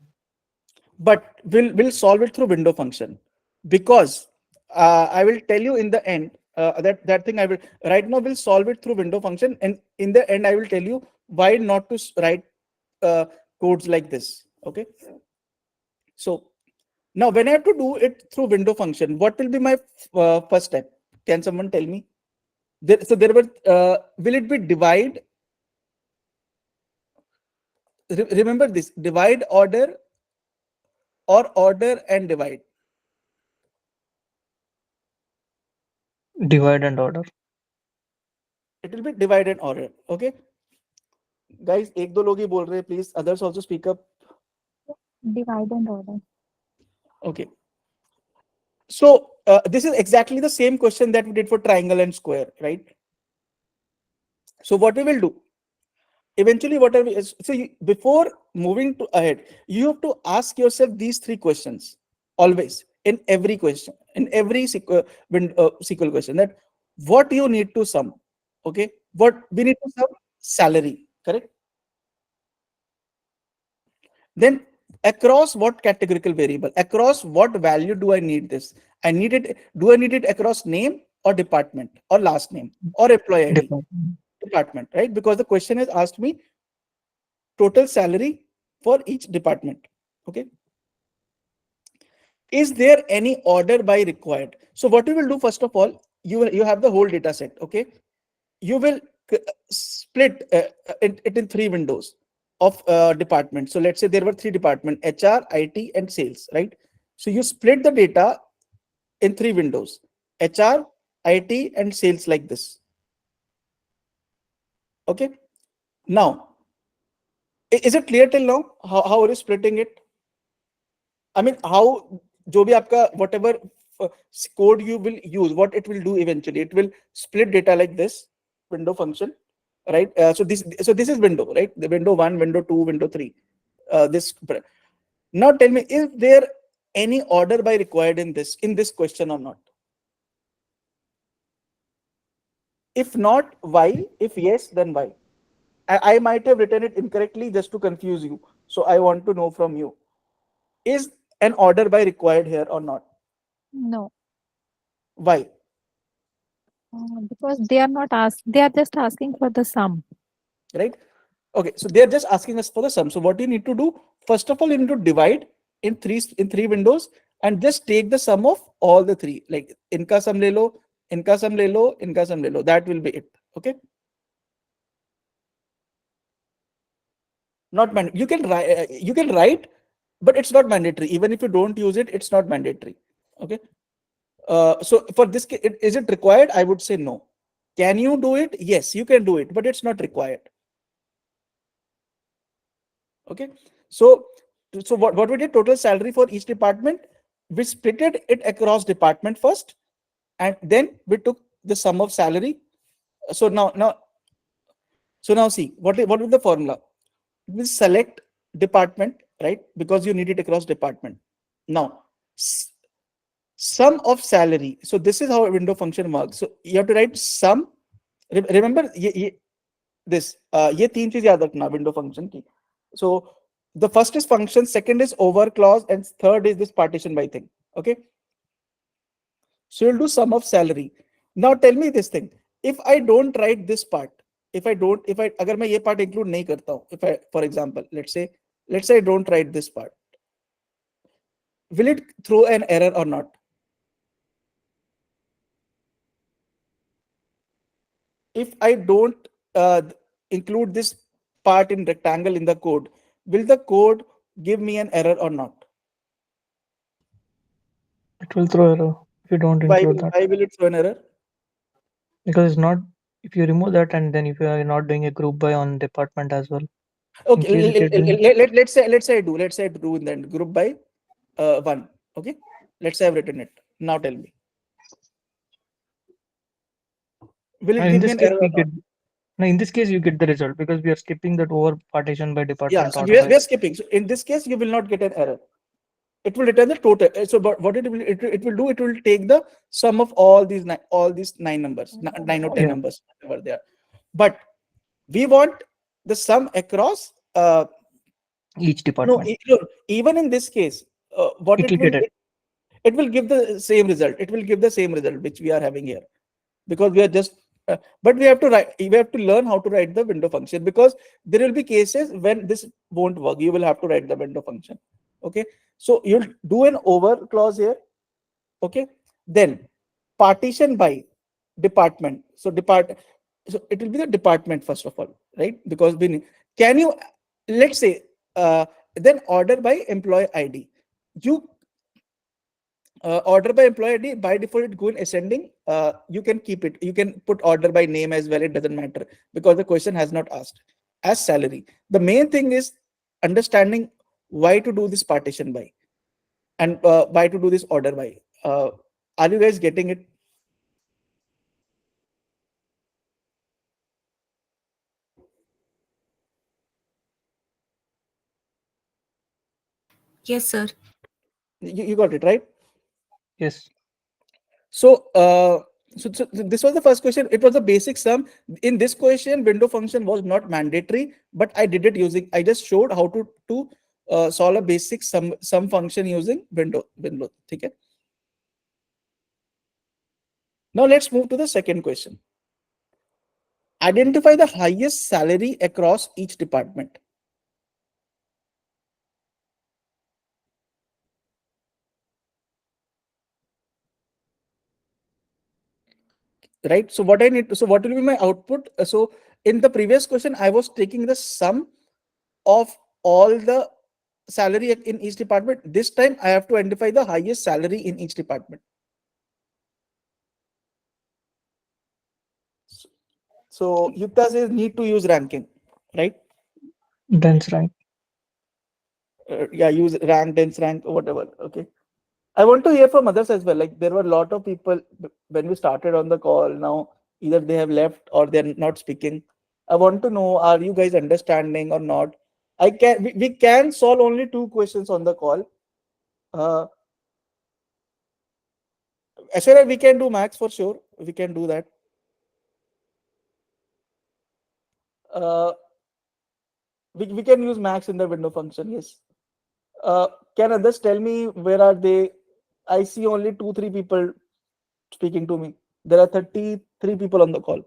But we'll solve it through window function, because I will tell you in the end that thing I will right now. We'll solve it through window function, and in the end I will tell you why not to write uh, codes like this. Okay. So now when I have to do it through window function, what will be my first step? Can someone tell me? There were will it be divide? Remember this: divide, order, or order and divide. Divide and order. It will be divide and order. Okay. Guys, एक दो लोग ही बोल रहे हैं, please. Others also speak up. Divide and order. Okay. So this is exactly the same question that we did for triangle and square, right? So what we will do eventually, what are we, so before moving to ahead, you have to ask yourself these three questions always in every question, in every SQL question, that what you need to sum. Okay, what we need to sum? Salary, correct? Then across what categorical variable, across what value do I need this? I need it. Do I need it across name or department or last name or employee ID? Department. Department, right? Because the question has asked me total salary for each department. Okay. Is there any order by required? So what you will do, first of all, you have the whole data set. Okay. You will split it in three windows of departments. So let's say there were three departments: HR, IT, and sales, right? So you split the data in three windows: HR, IT, and sales, like this. Okay. Now, is it clear till now? How are you splitting it? I mean, how जो भी आपका whatever code you will use, what it will do eventually, it will split data like this window function, right? So this is window, right? The window 1, window 2, window 3. This now tell me, is there any order by required in this question or not? If not, why? If yes, then why? I might have written it incorrectly just to confuse you. So I want to know from you, is an order by required here or not? No, Why? because they are not asked. They are just asking for the sum. Right? Okay, so they're just asking us for the sum. So what you need to do, first of all, you need to divide in three windows and just take the sum of all the three. Like inka sum le lo, inka sum le lo, inka sum le lo. That will be it. Okay. Not mandatory. You can write, but it's not mandatory. Even if you don't use it, it's not mandatory. Okay. So for this, is it required? I would say no. Can you do it? Yes, you can do it, but it's not required. Okay. So what we did, total salary for each department, we splitted it across department first, and then we took the sum of salary. So now see what is the formula? We select department, right? Because you need it across department. Now sum of salary. So this is how a window function works. So you have to write sum. Remember this ये तीन चीज याद रखना window function की. So the first is function, second is over clause, and third is this partition by thing. Okay. So you'll do sum of salary. Now tell me this thing. If I don't write this part, if I अगर मैं ये part include नहीं करता हूँ, if I, for example, let's say I don't write this part, will it throw an error or not? If I don't include this part in rectangle in the code, will the code give me an error or not? It will throw error if you don't Why include will, that. why will it throw an error? Because it's not, if you remove that and then if you are not doing a group by on department as well, in Okay, case if you're doing, let's say I do in that group by one. Okay, let's say I've written it. Now tell me, will it and in give me this an case error we or get, not? now in this case you get the result because we are skipping that over partition by Yeah, department so order we by. are skipping. So in this case, you will not get an error. It will return the total. So, but what it will do, it will take the sum of all these nine numbers, nine or ten Yeah, numbers, whatever they are. But we want the sum across. each No, department. even in this case, what It it will will get it. it will give the same result. It will give the same result which we are having here, because we are just. But we have to write. We have to learn how to write the window function, because there will be cases when this won't work. You will have to write the window function. Okay. So you'll do an over clause here. Okay. Then partition by department. So it will be the department first of all, right? Because can you, let's say, then order by employee ID. You order by employee ID, by default it go in ascending. You can keep it. You can put order by name as well. It doesn't matter, because the question has not asked as salary. The main thing is understanding why to do this partition by, and why to do this order by. Are you guys getting it? Yes, sir. You got it, right? Yes. So, so this was the first question. It was a basic sum. In this question, window function was not mandatory, but I did it using. I just showed how to solve a basic sum function using window. Okay. Now let's move to the second question. Identify the highest salary across each department. Right. So what I need to, so what will be my output? So in the previous question, I was taking the sum of all the salary in each department. This time I have to identify the highest salary in each department. So Yukta says need to use ranking, right? That's right. Yeah, use rank, dense rank, whatever. Okay. I want to hear from others as well. Like there were a lot of people when we started on the call. Now either they have left or they're not speaking. I want to know, are you guys understanding or not? We can solve only 2 questions on the call. Ashara, we can do max for sure. We can do that. Uh, we can use max in the window function. Yes. Uh, can others tell me where are they? I see only 2, 3 people speaking to me. There are 33 people on the call.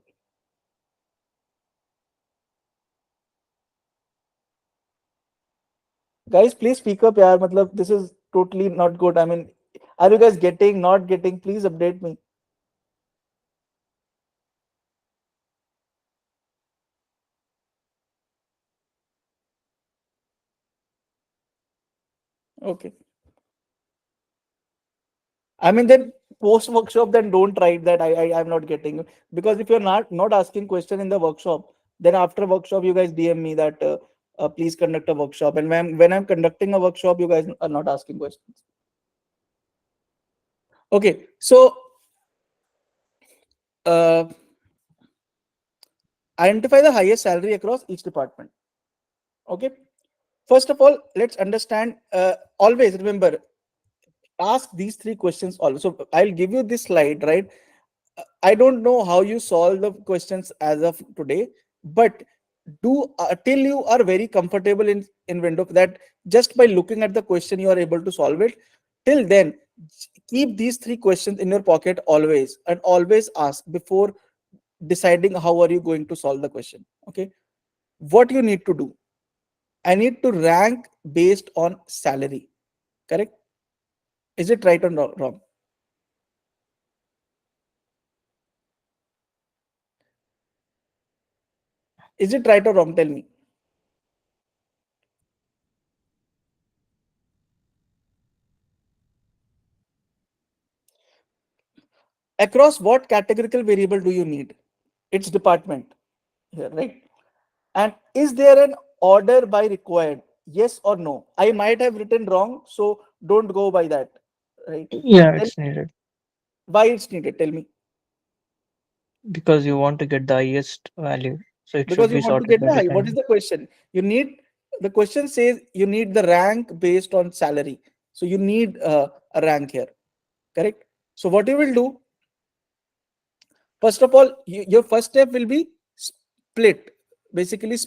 Guys, please speak up, yaar. Matlab, this is totally not good. I mean, are you guys getting, not getting? Please update me. Okay. I mean, then post workshop, then don't write that I'm not getting, because if you're not asking question in the workshop, then after workshop you guys DM me that please conduct a workshop, and when I'm conducting a workshop, you guys are not asking questions. Okay, so uh, identify the highest salary across each department. Okay, first of all, let's understand. Always remember, ask these 3 questions also. I'll give you this slide, right? I don't know how you solve the questions as of today, but do till you are very comfortable in window, that just by looking at the question you are able to solve it. Till then, keep these 3 questions in your pocket always, and always ask before deciding how are you going to solve the question. Okay, what you need to do, I need to rank based on salary. Correct? Is it right or wrong? Is it right or wrong? Tell me. Across what categorical variable do you need? It's department here, right? And is there an order by required? Yes or no? I might have written wrong, so don't go by that, right? Yeah, Then it's needed why it's needed? Tell me. because you want to get the highest value. So it should Because you be want to sorted get by the high. What is descending. the question? You need, the question says you need the rank based on salary. So you need a rank here, correct? So what you will do, first of all, your first step will be split. Basically,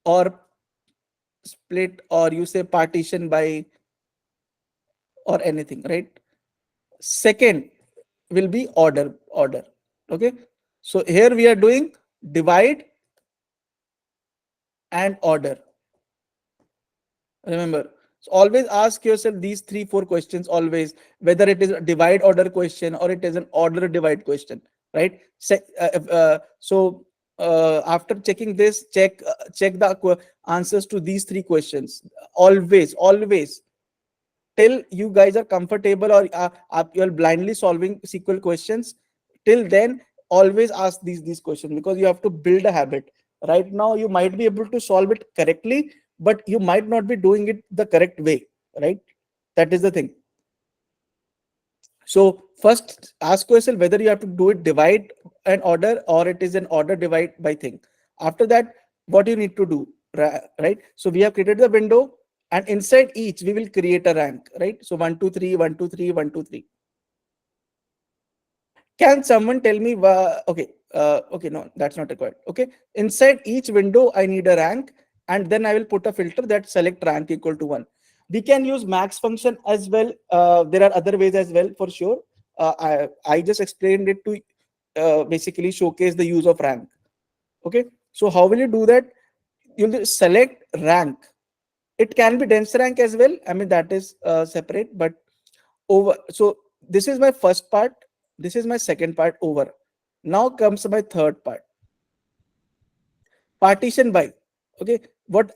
or or you say partition by or anything, right? Second will be order. Okay. So here we are doing divide and order. Remember, so always ask yourself these 3, 4 questions always, whether it is a divide order question or it is an order divide question, right? After checking this, check the answers to these 3 questions. Always till you guys are comfortable, or you're blindly solving SQL questions. Till then, always ask these questions, because you have to build a habit. Right now you might be able to solve it correctly, but you might not be doing it the correct way, right? That is the thing. So first ask yourself whether you have to do it divide and order, or it is an order divide by thing. After that, what you need to do, right? So we have created the window. and inside each we will create a rank, right? So 1 2 3 1 2 3 1 2 3. Can someone tell me okay, okay, no, that's not required. Okay, inside each window I need a rank, and then I will put a filter that select rank equal to 1. We can use max function as well. There are other ways as well, for sure. I just explained it to basically showcase the use of rank. Okay, so how will you do that? You'll select rank. It can be dense rank as well. I mean, that is separate, but over. So this is my first part. This is my second part. Over. Now comes my third part. Partition by. Okay, what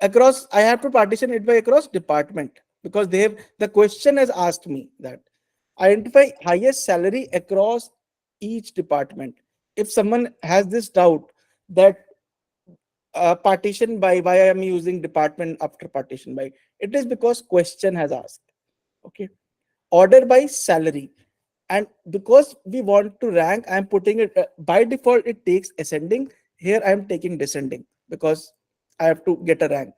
across? I have to partition it by across department, because they have, the question has asked me that identify highest salary across each department. If someone has this doubt that partition by, why I am using department after partition by, it is because question has asked. Okay, order by salary, and because we want to rank, I am putting it by default it takes ascending. Here I am taking descending because I have to get a rank,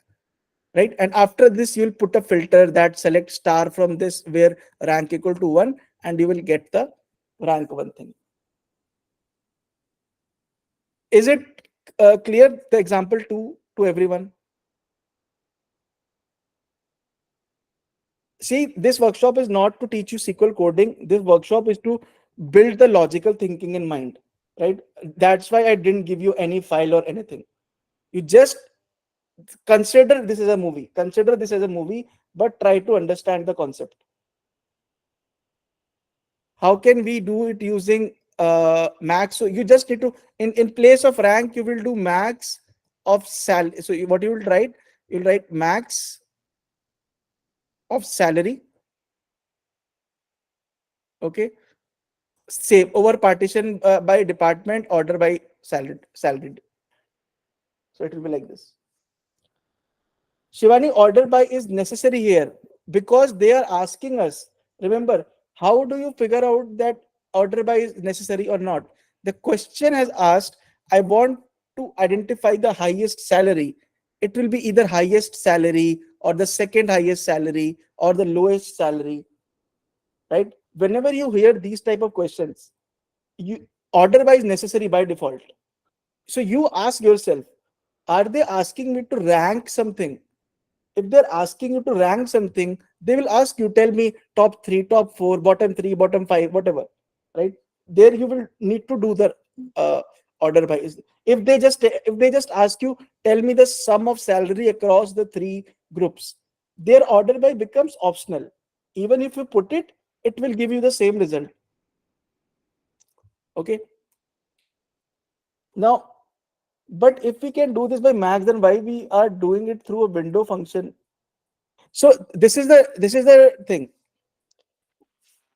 right? And after this you'll put a filter that select star from this where rank equal to 1, and you will get the rank 1 thing. Is it clear, the example 2 to everyone? See, this workshop is not to teach you SQL coding. This workshop is to build the logical thinking in mind, right? That's why I didn't give you any file or anything. You just consider this as a movie. Consider this as a movie, but try to understand the concept. How can we do it using max? So you just need to, in place of rank, you will do max of salary. So what you will write? You'll write max of salary. Okay, save over partition by department, order by salaried. So it will be like this. Shivani, order by is necessary here because they are asking us. Remember, how do you figure out that order by is necessary or not? The question has asked, I want to identify the highest salary. It will be either highest salary or the second highest salary or the lowest salary, right? Whenever you hear these type of questions, you order by is necessary by default. So you ask yourself, are they asking me to rank something? If they're asking you to rank something, they will ask you, tell me top 3, top 4, bottom 3, bottom 5, whatever, right? There you will need to do the order by. If they just ask you, tell me the sum of salary across the 3 groups, their order by becomes optional. Even if you put it, it will give you the same result. Okay, now, but if we can do this by max, then why we are doing it through a window function? So this is the thing.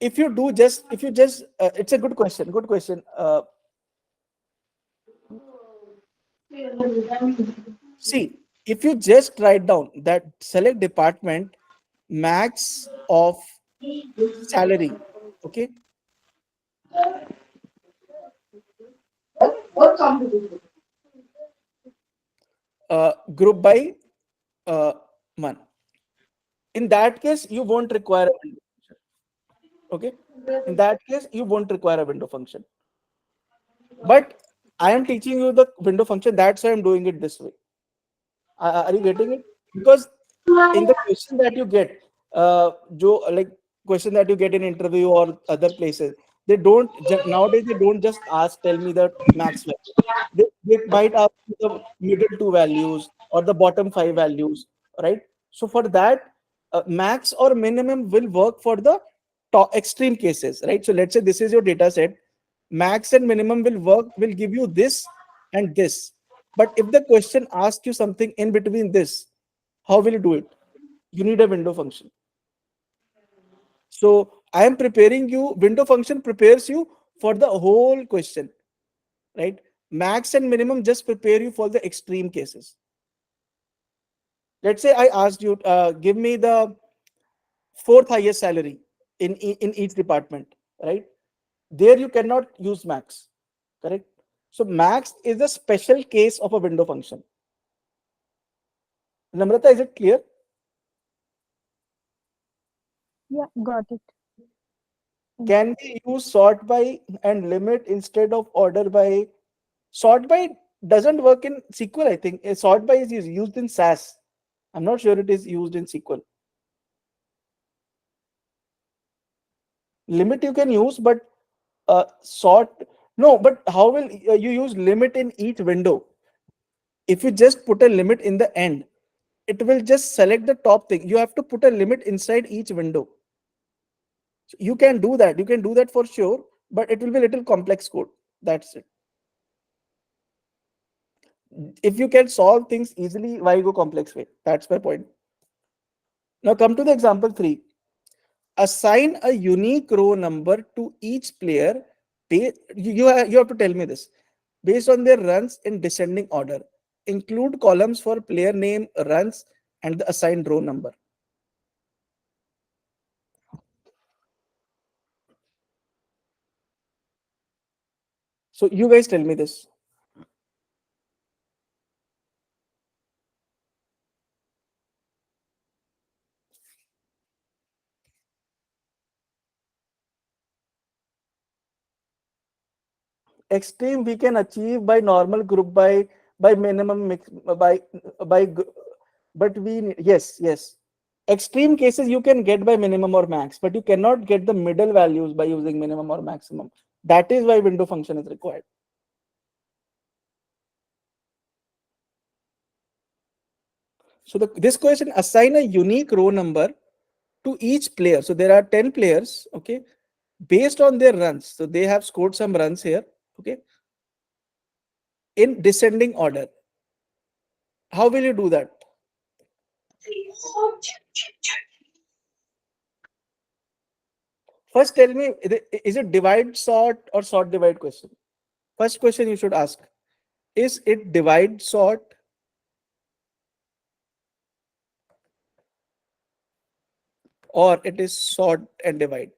If you just it's a good question. See, if you just write down that select department max of salary, okay, group by month, in that case you won't require a window function. Okay, in that case you won't require a window function, but I am teaching you the window function. That's why I'm doing it this way. Are you getting it? Because in the question that you get, like question that you get in interview or other places, they don't nowadays they don't just ask, tell me the max value. They might ask you the middle 2 values or the bottom 5 values, right? So for that, max or minimum will work for the top extreme cases, right? So let's say this is your data set. Max and minimum will work, will give you this and this. But if the question asks you something in between this, how will you do it? You need a window function. So I am preparing you, window function prepares you for the whole question, right? Max and minimum just prepare you for the extreme cases. Let's say I asked you, give me the 4th highest salary in each department, right? There you cannot use max, correct? So max is a special case of a window function. Namrata, is it clear? Yeah, got it. Can we use sort by and limit instead of order by? Sort by doesn't work in SQL, I think. Sort by is used in SAS. I'm not sure it is used in SQL. Limit you can use, but sort, no. But how will you use limit in each window? If you just put a limit in the end, it will just select the top thing. You have to put a limit inside each window. So you can do that. You can do that for sure, but it will be a little complex code. That's it. If you can solve things easily, why go complex way? That's my point. Now come to the example 3. Assign a unique row number to each player. You have to tell me this. Based on their runs in descending order. Include columns for player name, runs, and the assigned row number. So you guys tell me this. Extreme we can achieve by normal group by minimum mix by but yes. Extreme cases you can get by minimum or max, but you cannot get the middle values by using minimum or maximum. That is why window function is required. So this question, assign a unique row number to each player. So there are 10 players, okay, based on their runs. So they have scored some runs here, okay, in descending order. How will you do that? First, tell me, is it divide sort or sort divide question? First question you should ask, is it divide sort or it is sort and divide?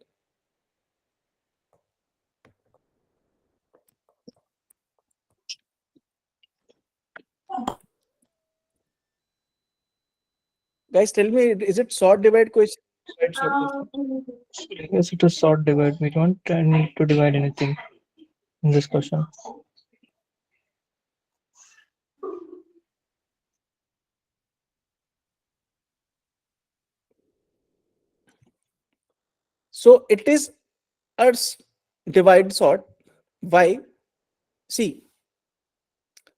Guys, tell me, is it sort divide question? Divide sort question? Yes, it is sort divide. We don't need to divide anything in this question. So it is a divide sort. Why? See,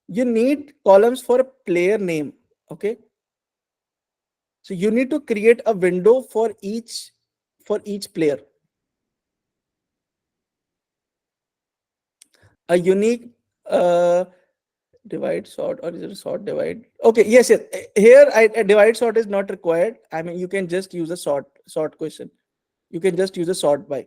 you need columns for a player name, okay? So you need to create a window for each player. A unique divide sort, or is it sort divide? Okay, yes. Here a divide sort is not required. I mean, you can just use a sort question. You can just use a sort by.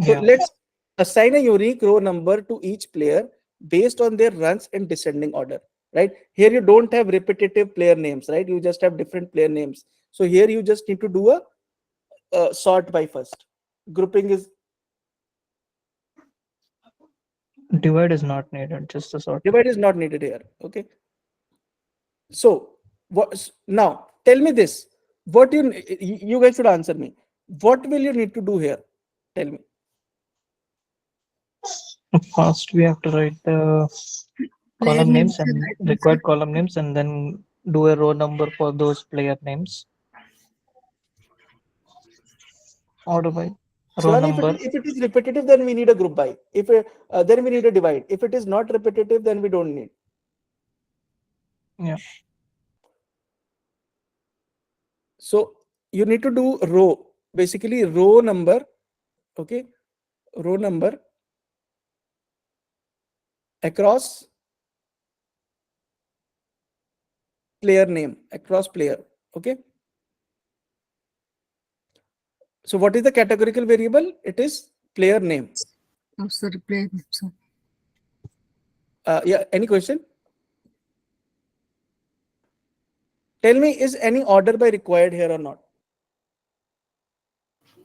So Yeah. let's assign a unique row number to each player based on their runs in descending order. Right here, you don't have repetitive player names, right? You just have different player names. So here you just need to do a sort by first. Grouping is Divide is not needed, just a sort. divide is not needed here. Okay. So what now? Tell me this. What you guys should answer me. What will you need to do here? Tell me. First, we have to write the Player column names names and and items. required column names, and then do a row number for those player names. Order by row Shivani, number. if it is repetitive, then we need a group by. If then we need a divide. If it is not repetitive, then we don't need. Yeah. So you need to do row, basically row number, okay, row number across player name, across player, okay. So what is the categorical variable? It is player name. Oh, sorry, player name. Sorry. Yeah, any question? Tell me, is any order by required here or not?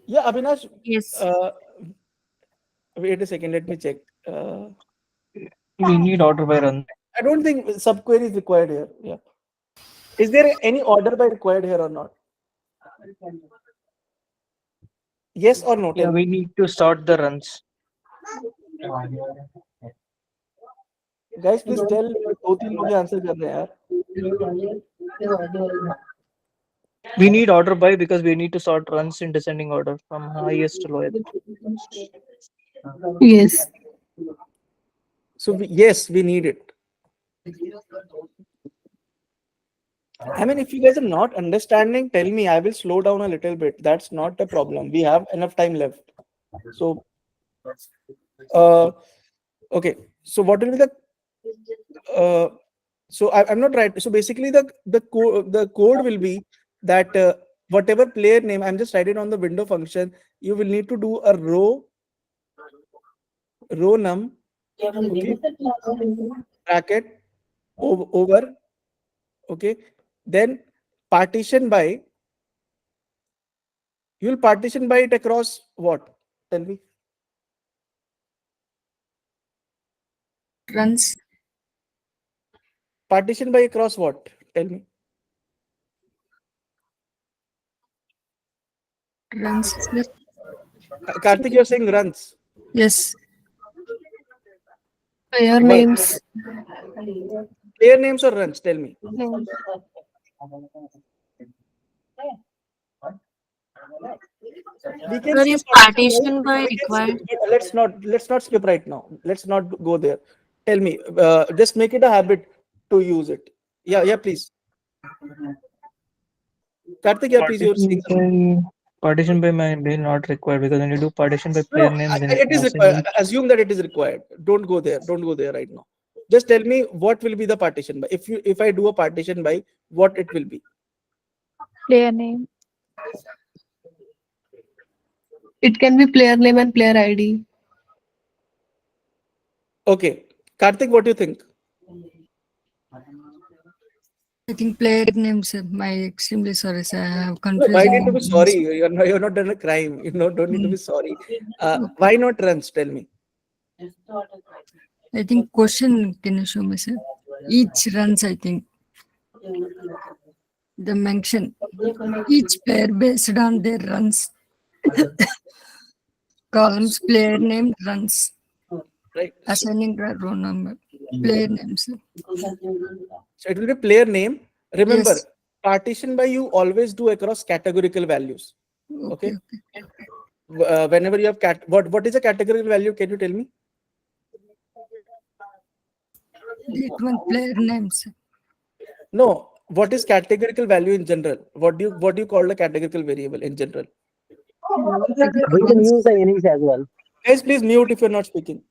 Yeah, Avinash, Yes. wait a second, let me check. We need order by run. I don't think subquery is required here. Yeah. Is there any order by required here or not? Yes or no? Yeah, Tell me. we need to sort the runs. Guys, please tell. दो तीन लोग answer कर रहे हैं यार. We need order by because we need to sort runs in descending order from highest to lowest. Yes. So yes, we need it. I mean, if you guys are not understanding, tell me. I will slow down a little bit. That's not a problem. We have enough time left. So, uh, okay. So what will be the so I'm not right. So basically, the code will be that whatever player name, I'm just writing on the window function. You will need to do a row num, okay, bracket over, okay. Then partition by. You will partition by it across what? Tell me. Runs. Partition by across what? Tell me. Runs, sir. Karthik, you're saying runs. Yes. Player Why? names. Player names or runs? Tell me. Names. We can Sir, skip is partition partition by by. We can required? skip, but let's not skip right now. Let's not go there. Tell me. Just make it a habit to use it. Yeah, please. Karthik, yeah, please. You're saying something. Partition by may be not required because when you do partition by player No, name, then it is required. assigning Assume that it is required. Don't go there. Don't go there right now. Just tell me what will be the partition by. If I do a partition by, what it will be. Player name. It can be player name and player ID. Okay. Karthik, what do you think? I think player names, sir. My extremely sorry, sir. I have No, confused. why need to be names. sorry? You're not done a crime. Don't need to be sorry. Why not runs? Tell me. I think question can you show me, sir? Each runs, I think. The mention each player based on their runs. Columns player name runs. Right. Assigning row number. Player names. Sir. So it will be player name. Remember, Yes. partition by you always do across categorical values. Okay. Whenever you have what is a categorical value? Can you tell me? That one player names. No. What is categorical value in general? What do you call a categorical variable in general? We can use the innings as well. Guys, please mute if you're not speaking.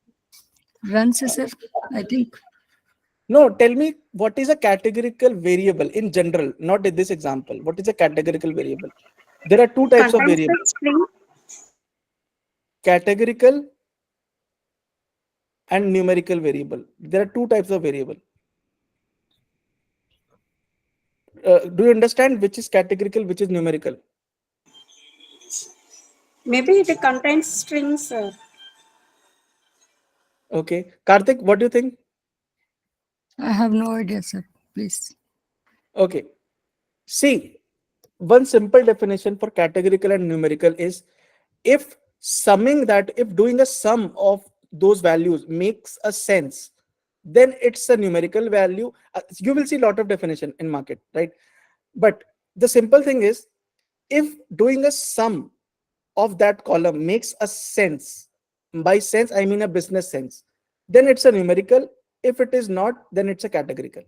Runs, sir. I think. No, tell me what is a categorical variable in general, not in this example. What is a categorical variable? There are two types of Contains variables. the string. Categorical and numerical variable. There are two types of variable. Do you understand which is categorical, which is numerical? Maybe it contains strings, sir. Okay. Karthik, what do you think? I have no idea, sir. Please. Okay. See, one simple definition for categorical and numerical is if doing a sum of those values makes a sense, then it's a numerical value. You will see a lot of definition in market, right? But the simple thing is, if doing a sum of that column makes a sense, by sense I mean a business sense, then it's a numerical. If it is not, then it's a categorical,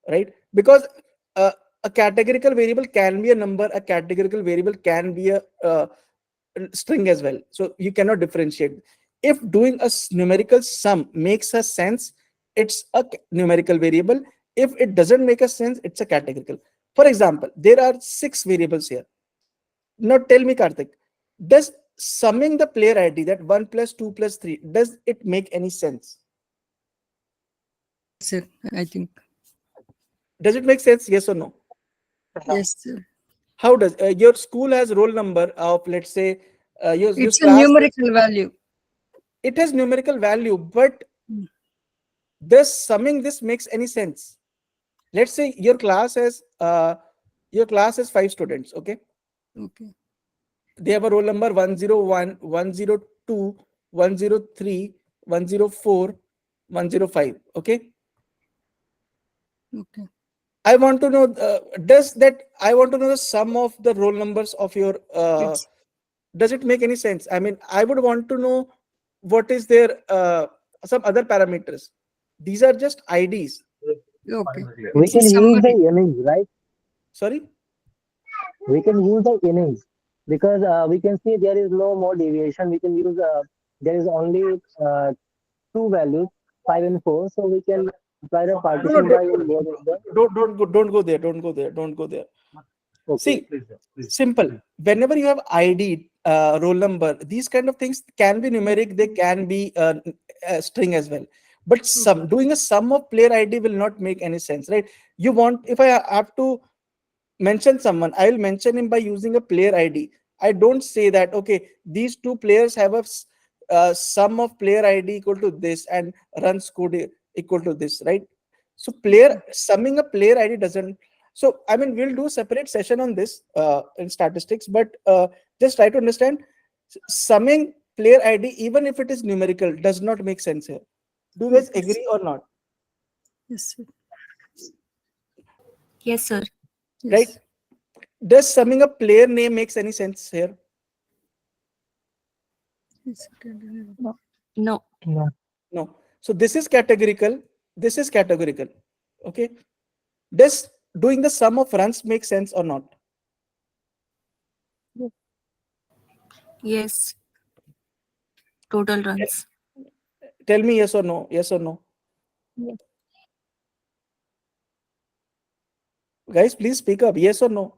right? Because a categorical variable can be a number, a categorical variable can be a string as well, so you cannot differentiate. If doing a numerical sum makes a sense, it's a numerical variable. If it doesn't make a sense, it's a categorical. For example, there are 6 variables here. Now tell me, Karthik, does summing the player ID, that 1 plus 2 plus 3, does it make any sense? Sir, I think. Does it make sense? Yes or no? Yes, sir. How does your school has roll number of, let's say, your It's a class, numerical value. it has numerical value, but Hmm. does summing this makes any sense? Let's say your class has 5 students. Okay, Okay. they have a roll number 101, 102, 103, 104, 105. Okay. Okay. I want to know, I want to know the sum of the roll numbers of your, It's does it make any sense? I mean, I would want to know what is their, some other parameters. These are just IDs. okay. We It's a can use the summary. innings, right? Sorry. We can use the innings because we can see there is no more deviation. We can use there is only two values, 5 and 4. So we can apply the No, no, partition by in both of them. don't go there. Don't go there. Don't go there. Okay. See, simple. Whenever you have ID, roll number, these kind of things can be numeric. They can be a string as well. But doing a sum of player ID will not make any sense, right? You want, if I have to mention someone, I will mention him by using a player ID. I don't say that, okay, these two players have a sum of player ID equal to this and runs code equal to this, right? So summing a player ID doesn't. So I mean, we'll do a separate session on this in statistics, but just try to understand, summing player ID, even if it is numerical, does not make sense here. Do you guys agree or not? Yes, sir. Yes, sir. Right? Yes. Does summing a player name makes any sense here? Yes, okay. No. No. No. So this is categorical. This is categorical. Okay. Does doing the sum of runs make sense or not? Yes. Total runs. Tell me yes or no. Yes or no. Yes. Guys, please speak up. Yes or no.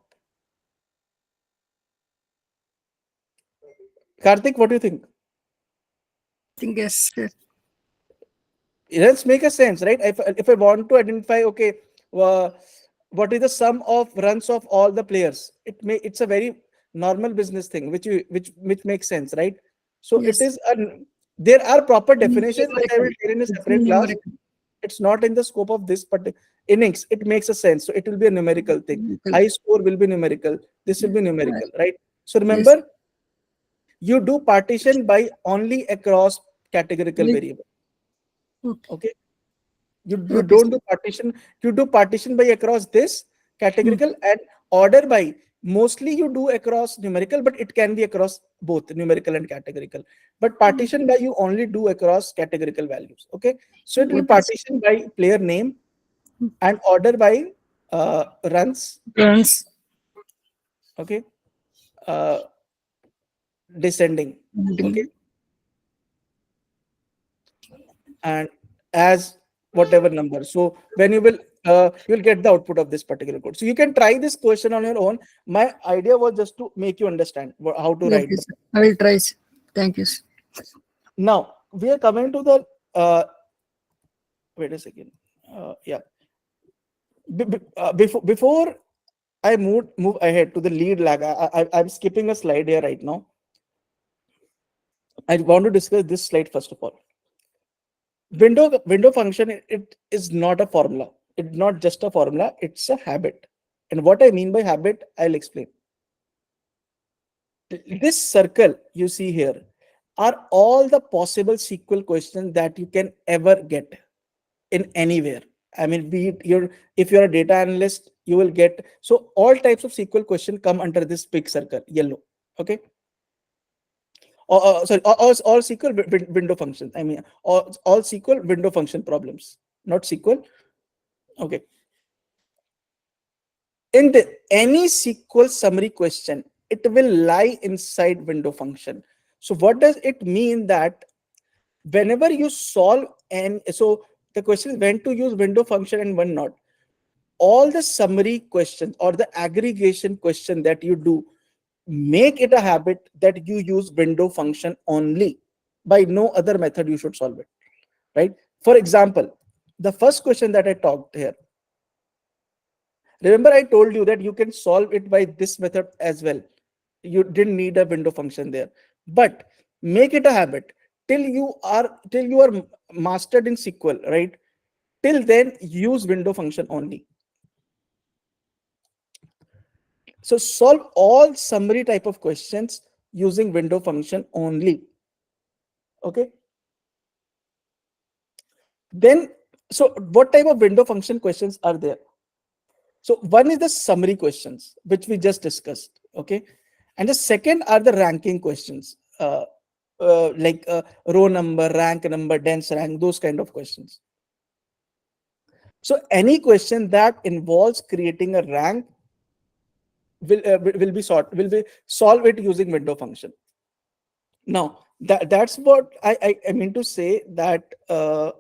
Karthik, what do you think? I think yes, sir. Let's make a sense, right? If I want to identify, okay, what is the sum of runs of all the players? It's a very normal business thing, which makes sense, right? So it Yes. is there are proper definitions which I will Numerical. tell in a It's separate class. numerical. It's not in the scope of this, but innings, it makes a sense. So it will be a numerical thing. Numerical. High score will be numerical. This will be numerical, right? So Yes. remember, you do partition by only across categorical Yes. variable. Okay. Okay. You Okay, don't sir. do partition. You do partition by across this categorical and order by. Mostly you do across numerical, but it can be across both numerical and categorical. But partition by you only do across categorical values. Okay. So it will be Okay, sir. partition by player name and order by runs. Runs. Okay. Uh, Descending. Okay. And as whatever number. So when you'll get the output of this particular code. So you can try this question on your own. My idea was just to make you understand how to write. Okay, sir. I will try, sir. Thank you, sir. Now we are coming to the wait a second. Yeah. Before I move ahead to the lead lag, I'm skipping a slide here right now. I want to discuss this slide first of all. Window function, it is not a formula. It's not just a formula, it's a habit. And what I mean by habit, I'll explain. This circle you see here are all the possible SQL questions that you can ever get in anywhere. I mean, if you're a data analyst, you will get, so all types of SQL question come under this big circle, yellow. Okay. Sorry, all SQL window functions. I mean, all SQL window function problems, not SQL. Okay. In any SQL summary question, it will lie inside window function. So what does it mean that whenever you solve so the question is when to use window function and when not. All the summary questions or the aggregation question that you do, make it a habit that you use window function only. By no other method you should solve it, right? For example, the first question that I talked here, remember I told you that you can solve it by this method as well. You didn't need a window function there, but make it a habit till you are mastered in SQL, right? Till then use window function only. So solve all summary type of questions using window function only. Okay. Then, so what type of window function questions are there? So one is the summary questions, which we just discussed. Okay. And the second are the ranking questions, like row number, rank number, dense rank, those kind of questions. So any question that involves creating a rank will be solve it using window function. Now that's what I mean to say that where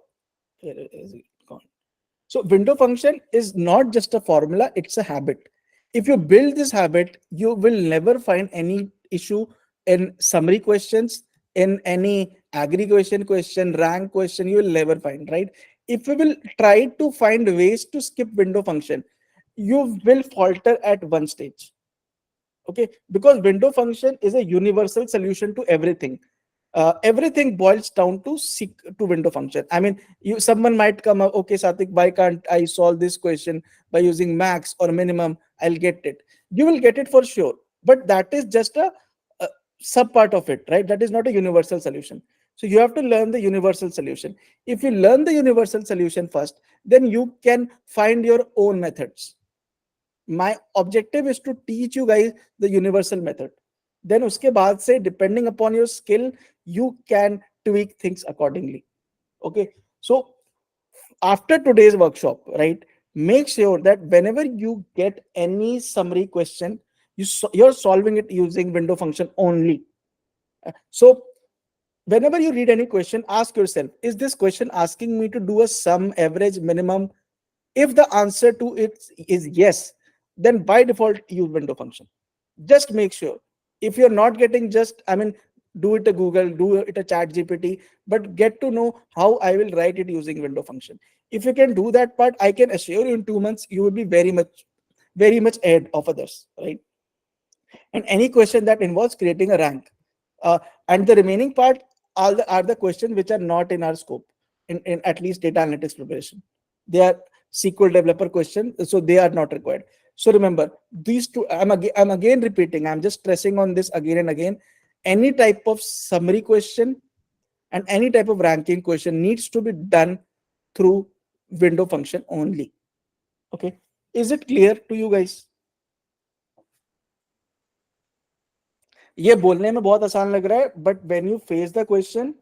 is it gone? So window function is not just a formula, it's a habit. If you build this habit, you will never find any issue in summary questions, in any aggregation question, rank question, you will never find, right? If you will try to find ways to skip window function, you will falter at one stage. Okay, because window function is a universal solution to everything. Everything boils down to window function. I mean, someone might come up, okay, Satik, why can't I solve this question by using max or minimum? I'll get it. You will get it for sure, but that is just a sub part of it, right? That is not a universal solution. So you have to learn the universal solution. If you learn the universal solution first, then you can find your own methods. My objective is to teach you guys the universal method. Then uske baad se, depending upon your skill, you can tweak things accordingly. Okay. So after today's workshop, right, make sure that whenever you get any summary question, you're solving it using window function only. So whenever you read any question, ask yourself, is this question asking me to do a sum, average, minimum? If the answer to it is yes, then by default use window function. Just make sure. If you're not getting, just, I mean, do it a Google, do it a chat GPT, but get to know how I will write it using window function. If you can do that part, I can assure you in 2 months, you will be very much ahead of others, right? And any question that involves creating a rank. And the remaining part are the questions which are not in our scope, in at least data analytics preparation. They are SQL developer questions, so they are not required. So remember, these two, I'm again repeating, I'm just stressing on this again and again. Any type of summary question and any type of ranking question needs to be done through window function only. Okay. Is it clear to you guys? ये बोलने में बहुत आसान लग रहा है, but when you face the question,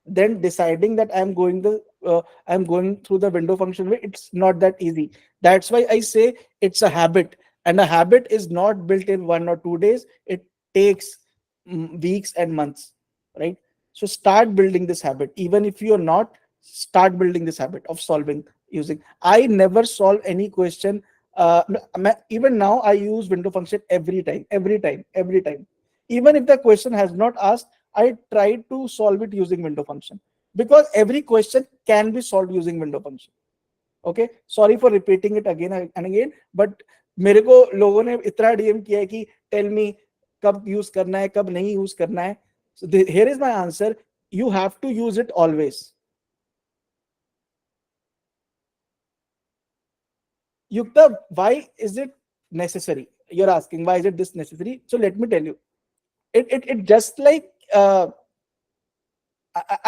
then deciding that I'm going through the window function way, it's not that easy. That's why I say it's a habit, and a habit is not built in 1 or 2 days. It takes weeks and months, right? So start building this habit. Even if you're not, start building this habit of solving using. I never solve any question. Even now I use window function every time. Even if the question has not asked, I try to solve it using window function, because every question can be solved using window function. Okay, sorry for repeating it again and again, but मेरे को लोगों ने इतना DM किया है कि tell me कब use करना है, कब नहीं यूज करना है. So here is my answer. You have to use it always. Yukta, why is it necessary? You're asking why is it this necessary? So let me tell you. It just like I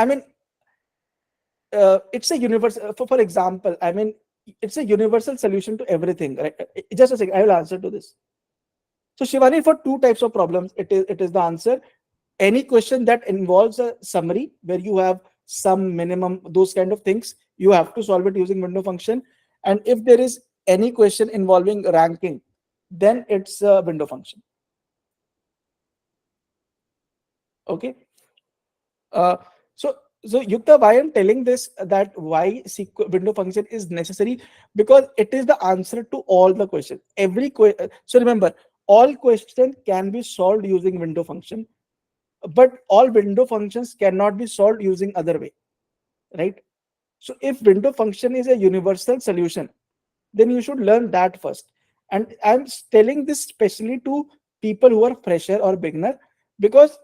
mean, it's a universal. For example, I mean, it's a universal solution to everything, right? Just a second, I will answer to this. So Shivani, for two types of problems, it is the answer. Any question that involves a summary where you have some minimum, those kind of things, you have to solve it using window function. And if there is any question involving ranking, then it's a window function. Okay. So Yukta, why I'm telling this, that why window function is necessary, because it is the answer to all the questions. So remember, all questions can be solved using window function, but all window functions cannot be solved using other way, right? So if window function is a universal solution, then you should learn that first. And I'm telling this especially to people who are fresher or beginner, because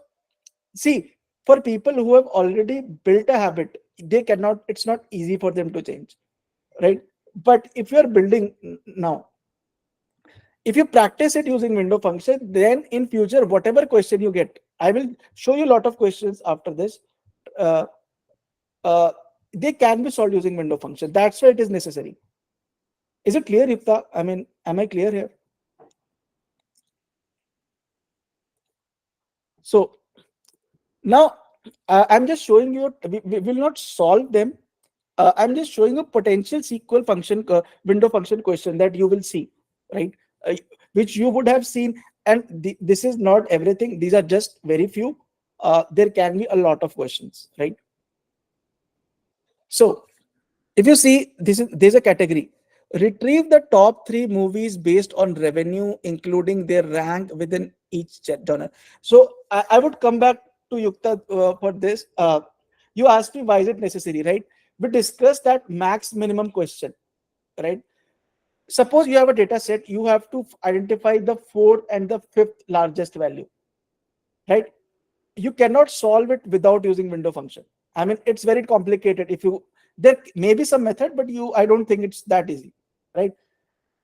see, for people who have already built a habit, it's not easy for them to change, right? But if you're building now, if you practice it using window function, then in future, whatever question you get, I will show you a lot of questions after this. Uh, uh, they can be solved using window function. That's why it is necessary. Is it clear, Yukta? I mean, am I clear here? So now I'm just showing you, we will not solve them. I'm just showing a potential SQL function, window function question that you will see, right? Uh, which you would have seen. And this is not everything. These are just very few. There can be a lot of questions, right? So if you see, there's a category. Retrieve the top 3 movies based on revenue, including their rank within each genre. So I would come back to Yukta for this. You asked me why is it necessary, right? We discussed that max minimum question, right? Suppose you have a data set, you have to identify the fourth and the fifth largest value, right? You cannot solve it without using window function. I mean, it's very complicated. If you, there may be some method, but I don't think it's that easy, right?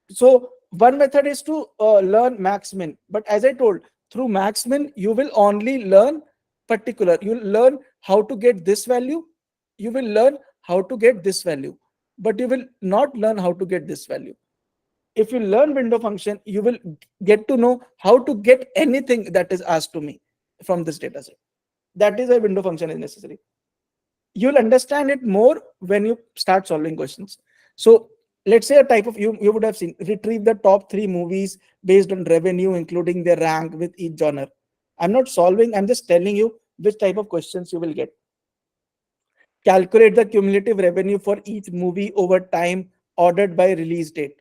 So one method is to learn max min, but as I told, through max min you will only learn particular. You will learn how to get this value, you will learn how to get this value, but you will not learn how to get this value. If you learn window function, you will get to know how to get anything that is asked to me from this data set. That is why window function is necessary. You'll understand it more when you start solving questions. So let's say a type of, you would have seen, retrieve the top 3 movies based on revenue, including their rank with each genre. I'm not solving, I'm just telling you which type of questions you will get. Calculate the cumulative revenue for each movie over time ordered by release date.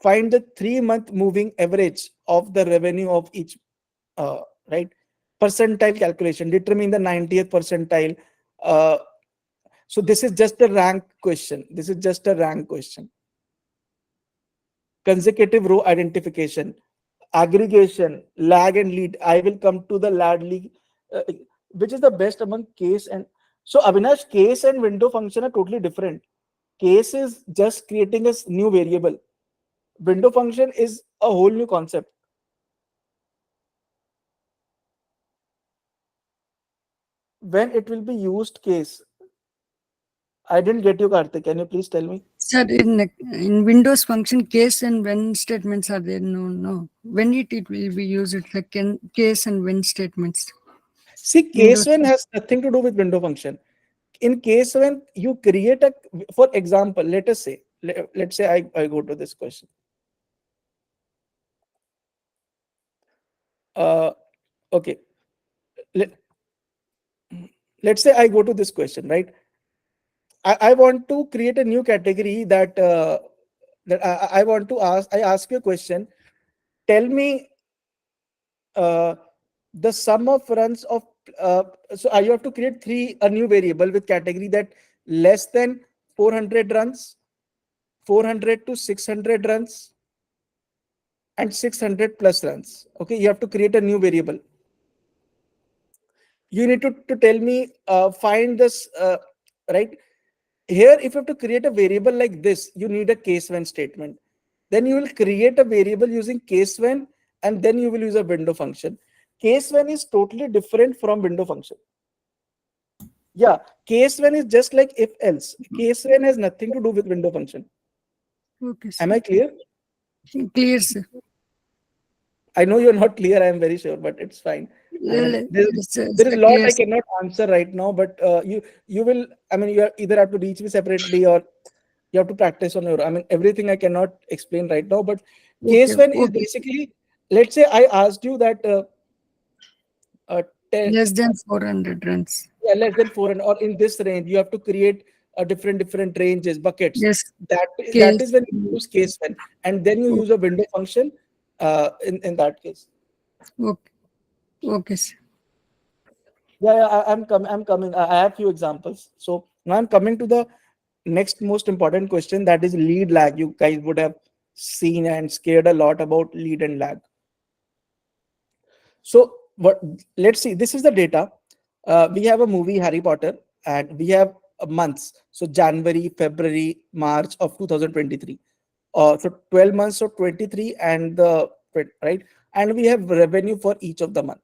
Find the 3-month moving average of the revenue of each, right? Percentile calculation, determine the 90th percentile. uh, so this is just a rank question. This is just a rank question. Consecutive row identification, aggregation, lag and lead. I will come to the lag lead, uh, which is the best among case and, so Avinash, case and window function are totally different. Case is just creating a new variable. Window function is a whole new concept. When it will be used case, I didn't get you, Karthik. Can you please tell me? Sir, in Windows function, case and when statements are there. No. When it will be used, it's like case and when statements. See, case Windows. when has nothing to do with window function. In case when you create a, for example, let us say, let's say I go to this question. Okay. Let, let's say I go to this question, right? I want to create a new category that I want to ask. I ask you a question. Tell me the sum of runs of, so I have to create a new variable with category that less than 400 runs, 400 to 600 runs, and 600 plus runs. Okay, you have to create a new variable. You need to tell me, find this, right? Here, if you have to create a variable like this, you need a case when statement. Then you will create a variable using case when, and then you will use a window function. Case when is totally different from window function. Yeah, case when is just like if else. Case when has nothing to do with window function. Okay, sir. Am I clear? Clear, sir. I know you're not clear, I am very sure, but it's fine. I mean, there is a lot Clear, I cannot answer right now, but you will, I mean, you either have to reach me separately or you have to practice on your, I mean, everything I cannot explain right now, but okay, case when is okay. basically, let's say I asked you that uh, 10, Less than 400 runs. yeah, less than 400, or in this range, you have to create a different ranges, buckets. Yes, That is case. when you use case when, and then you use a window function in that case. Okay, okay, sir. Yeah, I'm coming. I have few examples. So now I'm coming to the next most important question, that is lead lag. You guys would have seen and scared a lot about lead and lag. So what? Let's see. This is the data. We have a movie Harry Potter, and we have months. So January, February, March of 2023. So 12 months of 23 and the right, and we have revenue for each of the month.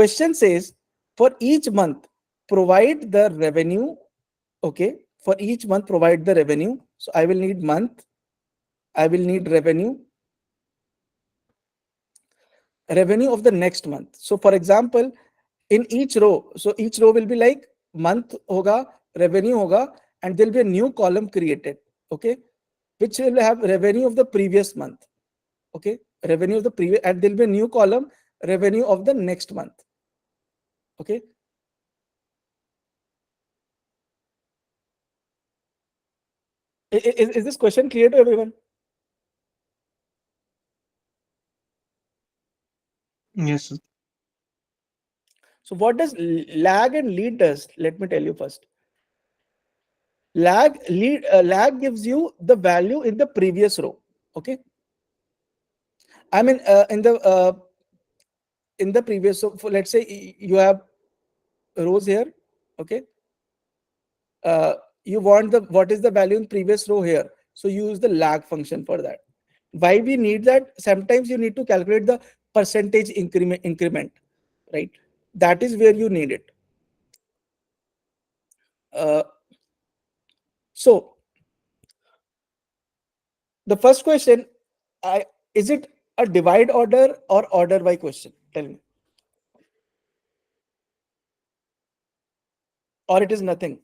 question says for each month provide the revenue. Okay, for each month provide the revenue. So I will need month, I will need revenue of the next month. So for example, in each row, so each row will be like month hoga, revenue hoga, and there'll be a new column created, okay, which will have revenue of the previous month. Okay, revenue of the previous, and there'll be a new column, revenue of the next month. Okay, is this question clear to everyone? Yes, sir. So what does lag and lead does? Let me tell you first. Lag gives you the value in the previous row. Okay, I mean in the previous. So for, let's say you have rows here. Okay, you want the what is the value in previous row here. So you use the lag function for that. Why we need that? Sometimes you need to calculate the percentage increment, right? That is where you need it. So the first question, is it a divide order or order by question? Tell me. Or it is nothing.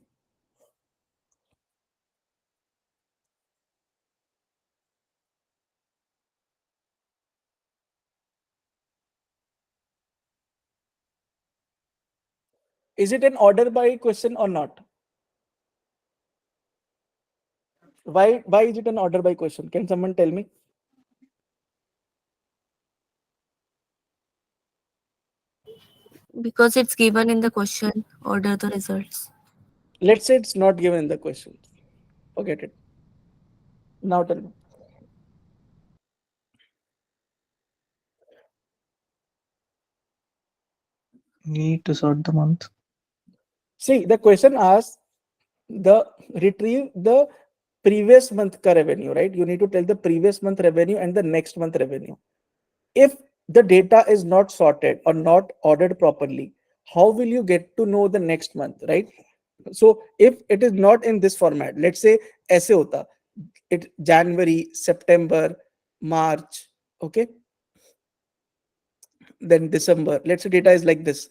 Is it an order by question or not? Why is it an order by question? Can someone tell me? Because it's given in the question, order the results. Let's say it's not given in the question. Forget it. Now tell me. Need to sort the month. See, the question asks the retrieve the previous month ka revenue, right? You need to tell the previous month revenue and the next month revenue. If the data is not sorted or not ordered properly, how will you get to know the next month, right? So if it is not in this format, let's say ऐसे होता, it January, September, March, okay, then December. Let's say data is like this,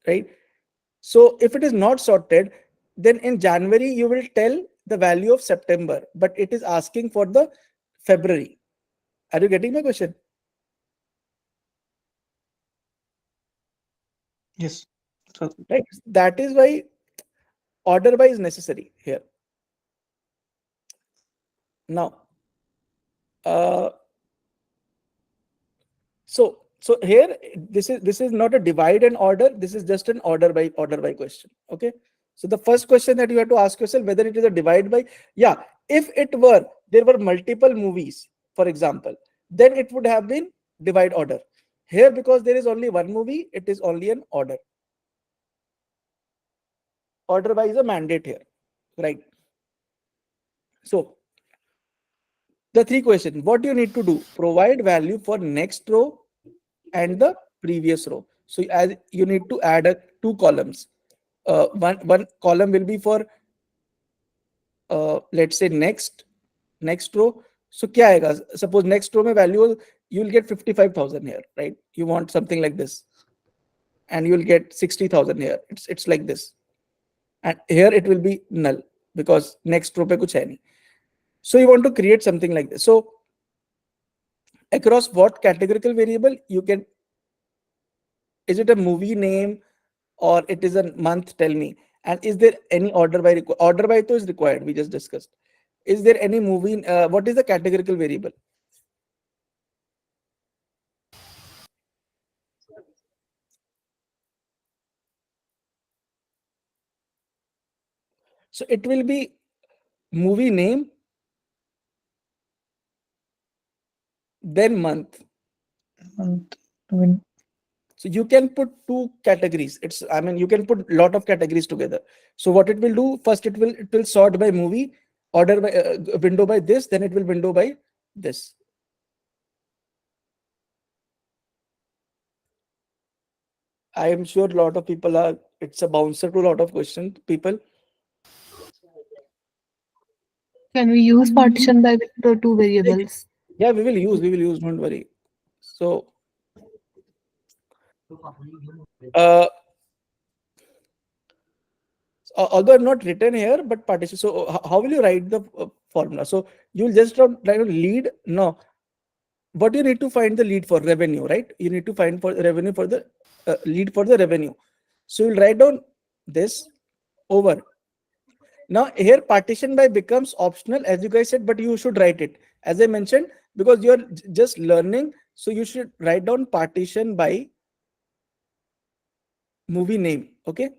right? So if it is not sorted, then in January you will tell the value of September, but it is asking for the February. Are you getting my question? Yes. So Right. That is why order by is necessary here. Now, uh, so here this is not a divide and order. This is just an order by question. Okay. So the first question that you have to ask yourself whether it is a divide by. Yeah, if it were there were multiple movies, for example, then it would have been divide order. Here, because there is only one movie, it is only an order. Order by is a mandate here, right? So the three questions: what do you need to do? Provide value for next row and the previous row. So as you need to add two columns. One column will be for let's say next row. So क्या आएगा? Suppose next row में value you will get 55,000 here, right? You want something like this, and you will get 60,000 here. It's like this, and here it will be null because next row पे कुछ है नहीं. So you want to create something like this. So across what categorical variable you can, is it a movie name or it is a month? Tell me. And is there any order by order by is required? We just discussed. Is there any movie? What is the categorical variable? So it will be movie name, then month. month. I mean, So you can put two categories. I mean, you can put lot of categories together. So what it will do first, it will sort by movie, order by window by this, then it will window by this. I am sure a lot of people are, it's a bouncer to a lot of questions, people. Can we use partition by the two variables? Yeah, we will use, don't worry. So, uh, although I've not written here, but partition. So, how will you write the formula? So, you'll just write a lead. No, what you need to find the lead for revenue, right? You need to find for revenue for the lead for the revenue. So, you'll write down this over. Now, here partition by becomes optional, as you guys said, but you should write it. As I mentioned, because you're just learning, so you should write down partition by movie name, okay?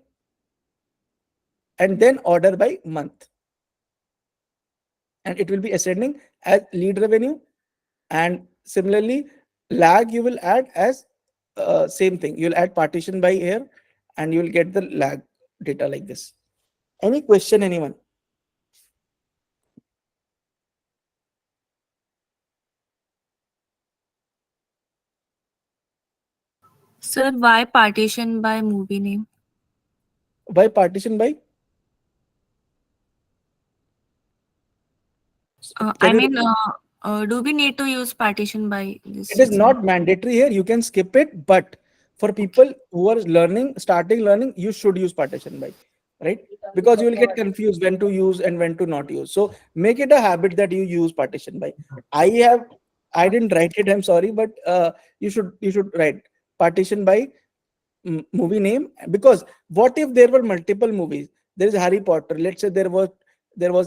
And then order by month. And it will be ascending as lead revenue. And similarly, lag you will add as same thing. You'll add partition by here and you'll get the lag data like this. Any question, anyone? Sir, why partition by movie name? Why partition by? I Can you mean, repeat? do we need to use partition by It this is reason? not mandatory here. You can skip it, but for people who are learning, starting learning, you should use partition by, right? Because you will get confused when to use and when to not use. So make it a habit that you use partition by. I have, I didn't write it. I'm sorry, but you should write partition by movie name, because what if there were multiple movies? There is Harry Potter. Let's say there was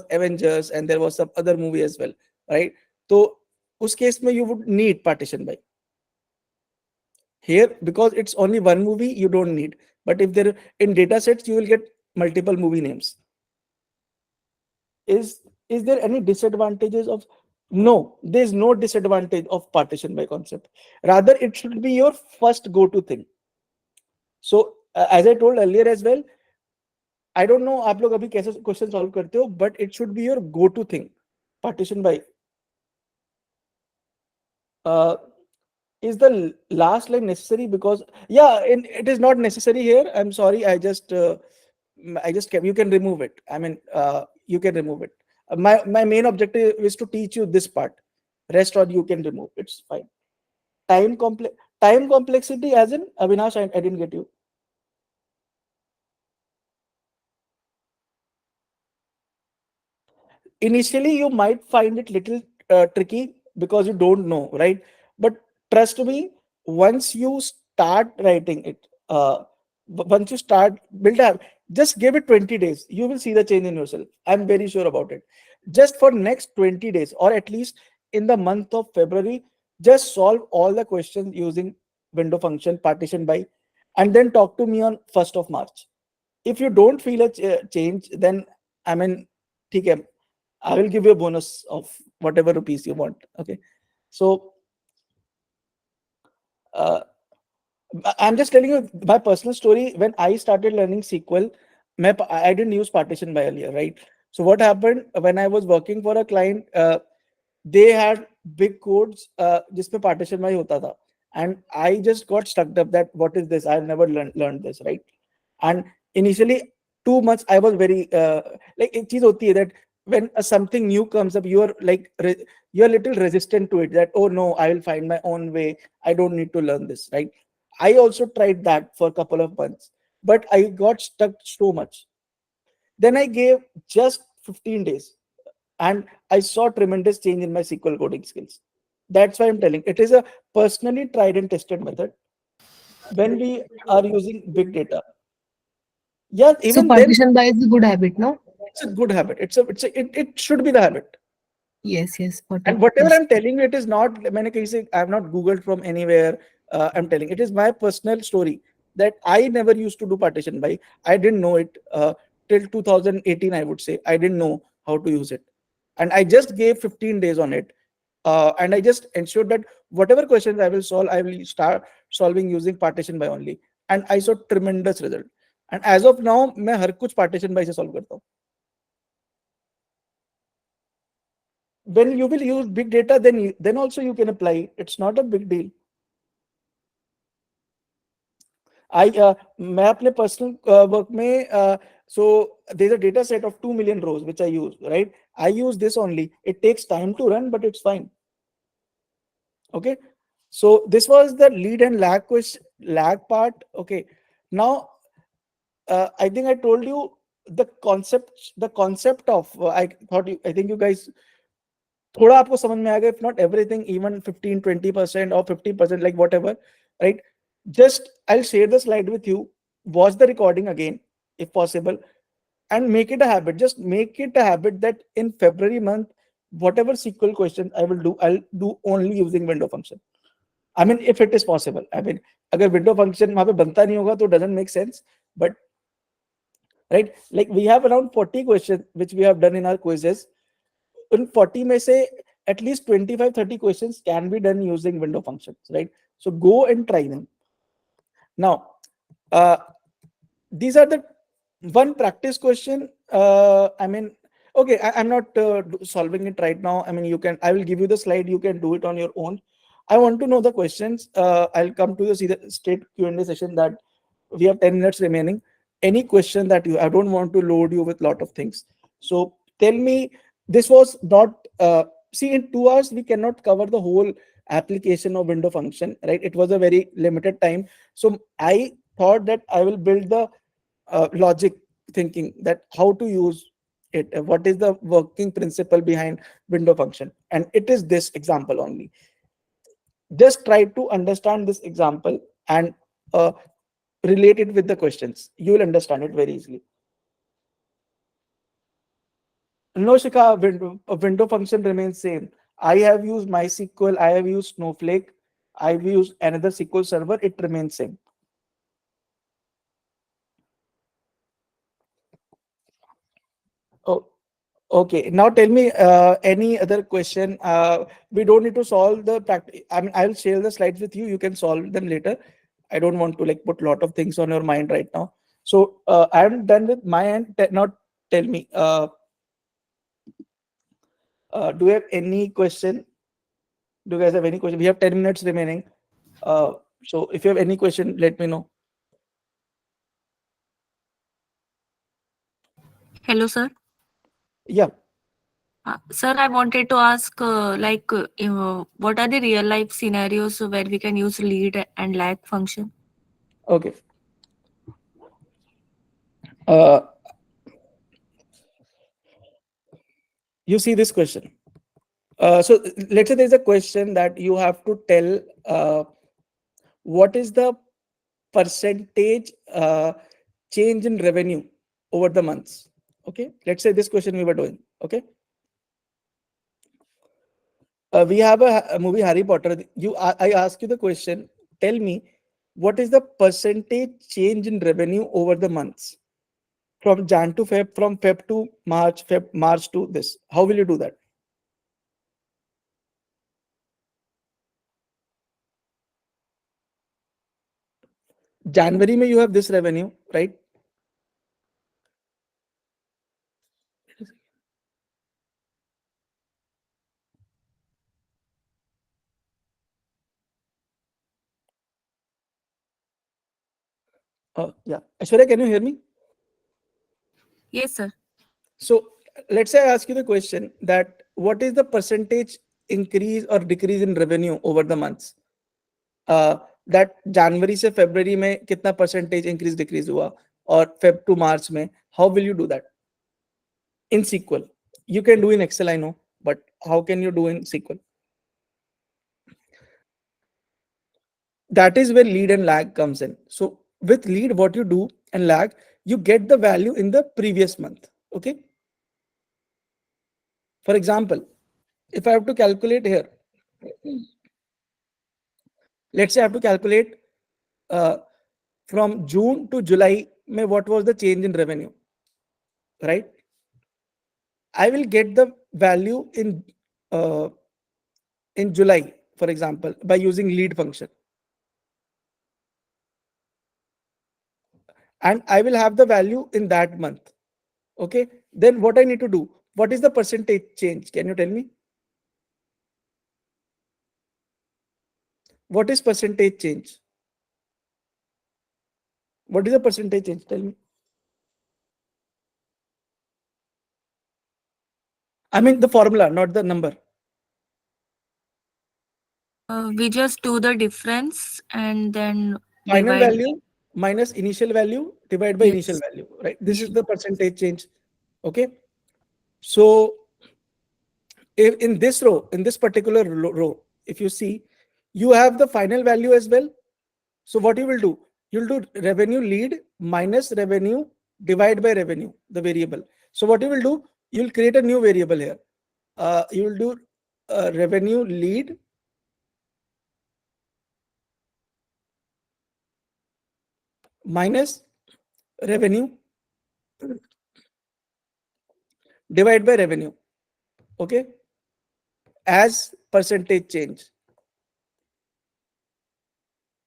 Avengers and there was some other movie as well, right? So उस case में you would need partition by. Here, because it's only one movie, you don't need. But if there in data sets, you will get multiple movie names. Is there any disadvantages of? No, there's no disadvantage of partition by concept. Rather, it should be your first go-to thing. So as I told earlier as well, I don't know आप लोग अभी कैसे question solve करते हो, but it should be your go-to thing. Partition by. Uh, is the last line necessary? Because it is not necessary here. I'm sorry. I just kept, you can remove it. I mean, you can remove it. My main objective is to teach you this part. Rest or you can remove. It's fine. Time complexity as in Avinash. I didn't get you. Initially you might find it little tricky because you don't know, right? But trust me, once you start writing it, once you start build up, just give it 20 days, you will see the change in yourself. I'm very sure about it. Just for next 20 days, or at least in the month of February, just solve all the questions using window function partition by, and then talk to me on 1st of March. If you don't feel a change, then I mean, ठीक है, I will give you a bonus of whatever rupees you want. Okay. So uh, I'm just telling you my personal story. When I started learning SQL, I didn't use partition by earlier, right? So what happened when I was working for a client, they had big codes, जिसमें partition by होता था, and I just got stuck up that what is this? I've never learned this, right? And initially 2 months I was very like एक चीज होती है that when something new comes up, you are like you're a little resistant to it, that oh no, I will find my own way, I don't need to learn this, right? I also tried that for a couple of months, but I got stuck so much. Then I gave just 15 days and I saw tremendous change in my SQL coding skills. That's why I'm telling it is a personally tried and tested method when we are using big data. Yeah, So even then partition by is a good habit, no? it's a good habit. It should be the habit. Yes, got And it. whatever Yes. I'm telling you, it is not, मैंने कहीं से, I have not Googled from anywhere. I'm telling it is my personal story that I never used to do partition by. I didn't know it till 2018, I would say. I didn't know how to use it. And I just gave 15 days on it. And I just ensured that whatever questions I will solve, I will start solving using partition by only. And I saw tremendous result. And as of now, मैं हर कुछ partition by से solve करता हूँ. When you will use big data, then also you can apply. It's not a big deal. मैं अपने personal work में so there's a data set of 2 million rows which I use, right? I use this only. It takes time to run, but it's fine. Okay, so this was the lead and lag part. Okay, now I think I told you the concept of I think you guys थोड़ा आपको समझ में आएगा, if not everything, even 15-20% or 50%, like whatever, right? Just I'll share the slide with you, watch the recording again if possible, and make it a habit. Just make it a habit that in February month, whatever SQL questions I will do, I'll do only using window function. I mean, if it is possible. I mean, अगर window function वहाँ पे बनता नहीं होगा तो doesn't make sense. But right, like we have around 40 questions which we have done in our quizzes. In 40 में से at least 25-30 questions can be done using window functions, right? So go and try them. Now, these are the one practice question. I mean, okay, I'm not solving it right now. I mean, I will give you the slide, you can do it on your own. I want to know the questions. I'll come to the straight Q&A session that we have 10 minutes remaining. Any question that I don't want to load you with lot of things. So tell me, this was not, see, in 2 hours, we cannot cover the whole application of window function, right? It was a very limited time. So I thought that I will build the logic thinking that how to use it, what is the working principle behind window function, and it is this example only. Just try to understand this example and relate it with the questions. You will understand it very easily. No, Shikha, window function remains same. I have used MySQL, I have used Snowflake, I've used another SQL server, it remains same. Oh, okay. Now tell me any other question. We don't need to solve the practice. I mean, I'll share the slides with you. You can solve them later. I don't want to like put a lot of things on your mind right now. So I'm done with my end. Now tell me, do you have any question? Do you guys have any question? We have 10 minutes remaining. So if you have any question, let me know. Hello, sir. Yeah. Sir, I wanted to ask, what are the real life scenarios where we can use lead and lag function? Okay. Uh, you see this question. So let's say there's a question that you have to tell what is the percentage change in revenue over the months. Okay, let's say this question we were doing. Okay, we have a movie Harry Potter. I ask you the question. Tell me what is the percentage change in revenue over the months from Jan to Feb, from Feb to March, March to this. How will you do that? January may you have this revenue, right? Yeah. Aishwarya, can you hear me? Yes, sir. So let's say I ask you the question that what is the percentage increase or decrease in revenue over the months? That January से February में कितना percentage increase decrease हुआ और Feb to March में, how will you do that in SQL? You can do in Excel, I know, but how can you do in SQL? That is where lead and lag comes in. So with lead, what you do and lag, you get the value in the previous month. Okay. For example, if I have to calculate here, let's say I have to calculate from June to July, what was the change in revenue, right? I will get the value in July, for example, by using lead function. And I will have the value in that month. Okay. Then what I need to do? What is the percentage change? Can you tell me? What is percentage change? What is the percentage change? Tell me. I mean the formula, not the number. We just do the difference and then Final divide. value minus initial value divided by initial Yes. value, right? This is the percentage change. Okay. So if in this row, in this particular row, if you see, you have the final value as well. So what you will do? You'll do revenue lead minus revenue divide by revenue, the variable. So what you will do? You'll create a new variable here. You will do revenue lead minus revenue divide by revenue. Okay, as percentage change.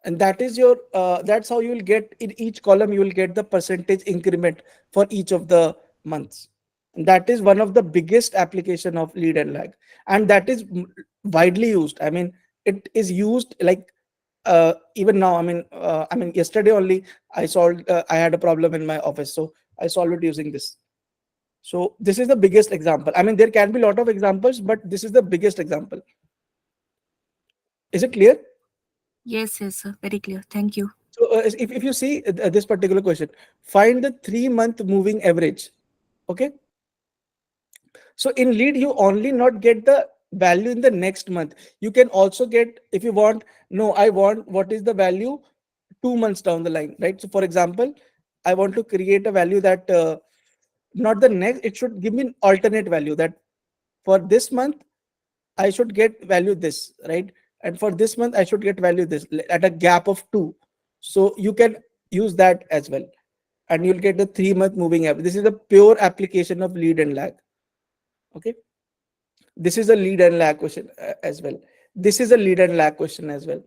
And that is your that's how you will get in each column, you will get the percentage increment for each of the months. And that is one of the biggest application of lead and lag, and that is widely used. I mean, it is used like even now. I mean yesterday only I solved I had a problem in my office, so I solved it using this. So this is the biggest example. I mean, there can be a lot of examples, but this is the biggest example. Is it clear? Yes, yes, sir. Very clear. Thank you. So if you see this particular question, find the 3-month moving average. Okay. So in lead, you only not get the value in the next month. You can also get, if you want, no, I want what is the value 2 months down the line, right? So for example, I want to create a value that not the next, it should give me an alternate value that for this month, I should get value this, right? And for this month, I should get value this at a gap of 2. So you can use that as well. And you'll get the 3-month moving average. This is the pure application of lead and lag. Okay. This is a lead and lag question as well. This is a lead and lag question as well.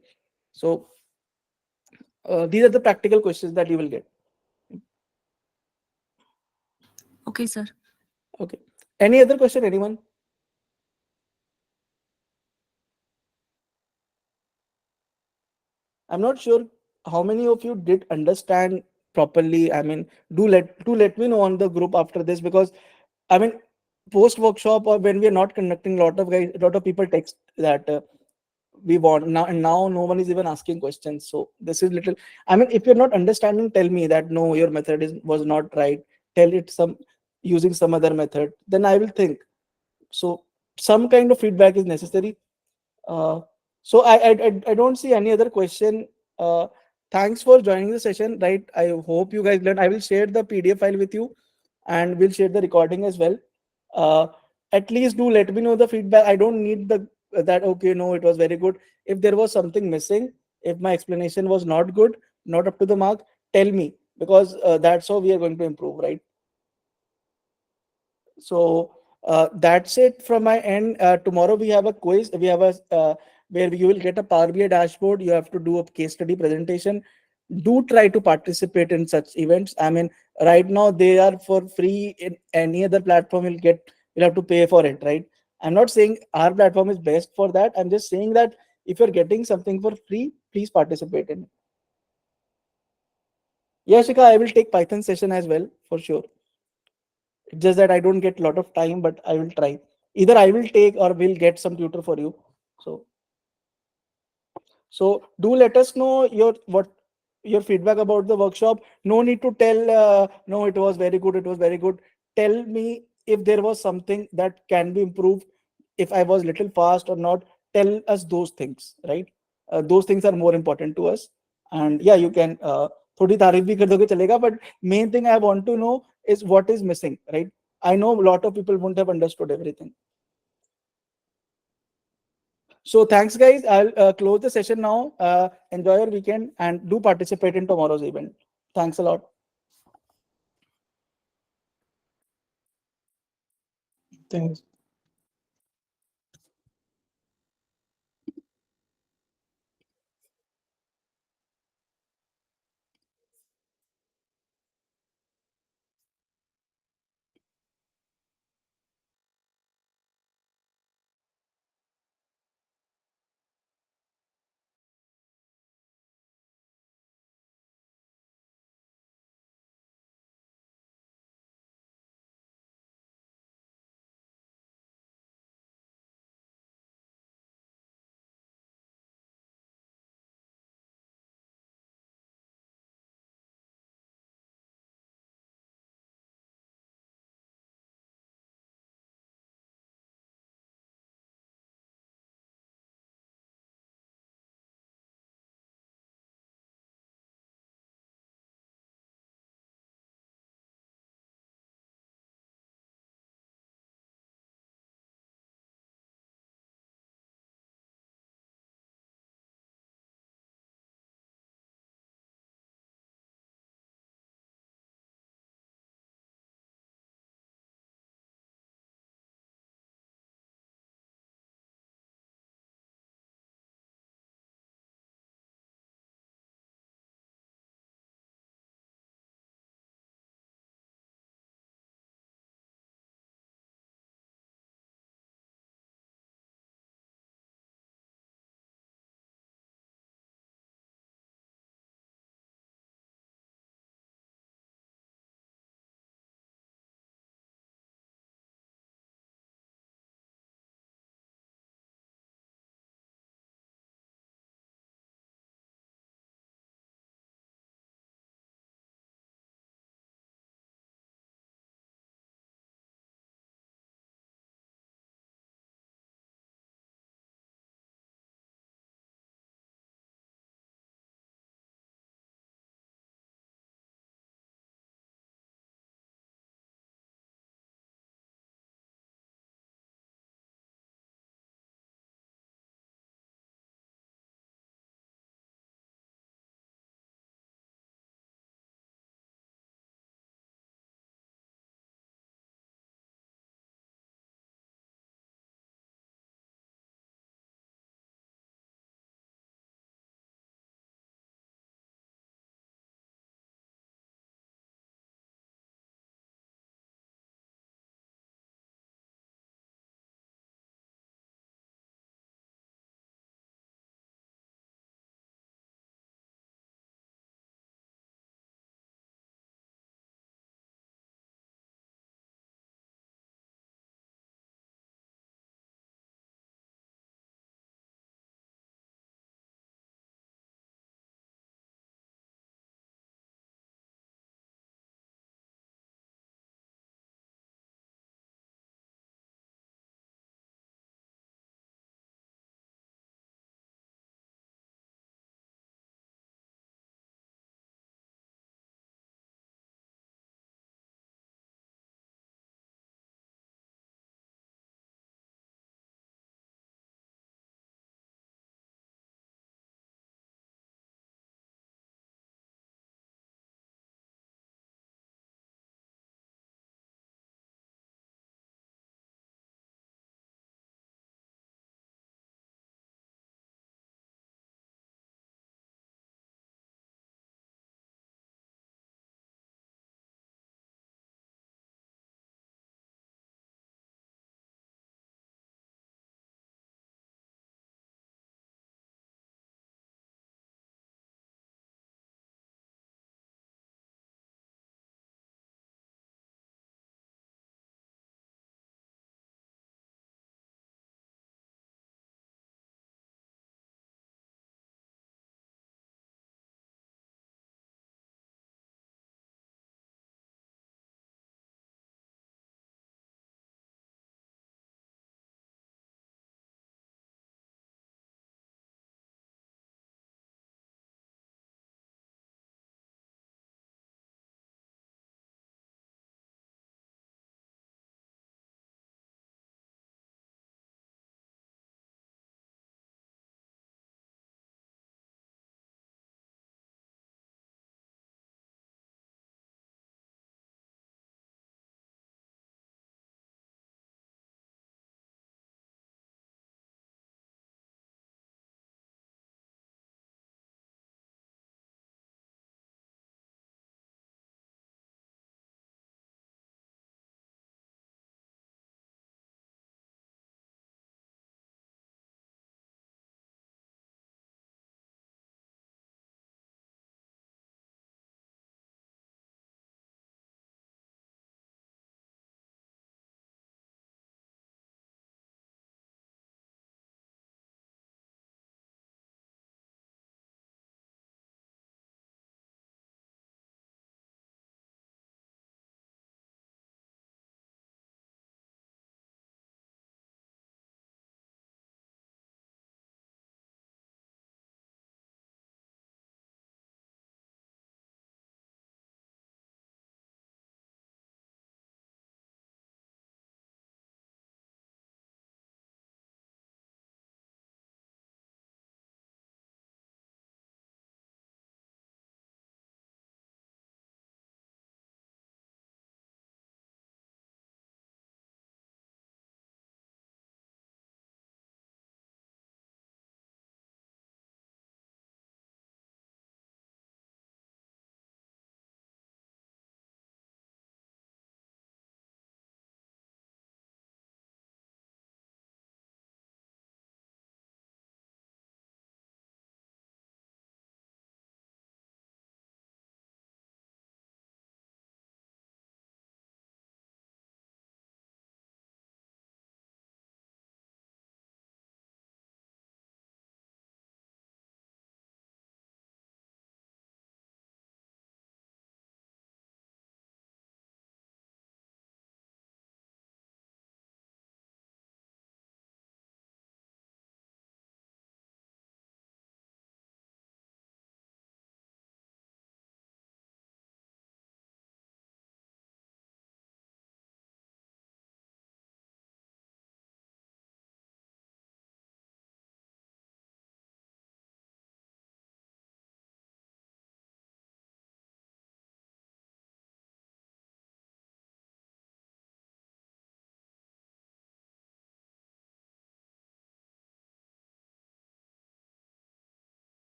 So these are the practical questions that you will get. Okay, sir. Okay. Any other question, anyone? I'm not sure how many of you did understand properly. I mean, do let me know on the group after this, because I mean, post workshop or when we are not conducting, a lot of people text that we want now, and now no one is even asking questions. So this is little. I mean, if you're not understanding, tell me that no, your method was not right. Tell it some using some other method. Then I will think. So some kind of feedback is necessary. Uh, so I don't see any other question. Uh, Thanks for joining the session. Right. I hope you guys learned. I will share the PDF file with you, and we'll share the recording as well. Uh, at least do let me know the feedback. I don't need the that okay, no, it was very good. If there was something missing, if my explanation was not good, not up to the mark, tell me, because that's how we are going to improve, right? So that's it from my end. Tomorrow we have a quiz. We have a where you will get a Power BI dashboard. You have to do a case study presentation. Do try to participate in such events. I mean, right now they are for free. In any other platform, you'll have to pay for it, right? I'm not saying our platform is best for that. I'm just saying that if you're getting something for free, please participate in it. Yeah, Shika, I will take Python session as well for sure. It's just that I don't get a lot of time, but I will try. Either I will take or we'll get some tutor for you. So do let us know your feedback about the workshop. No need to tell no, it was very good, it was very good. Tell me if there was something that can be improved, if I was little fast or not. Tell us those things, right? Those things are more important to us. And yeah, you can थोड़ी तारीफ भी कर दोगे चलेगा, but main thing I want to know is what is missing, right? I know a lot of people won't have understood everything. So thanks, guys. I'll close the session now. Enjoy your weekend and do participate in tomorrow's event. Thanks a lot. Thanks.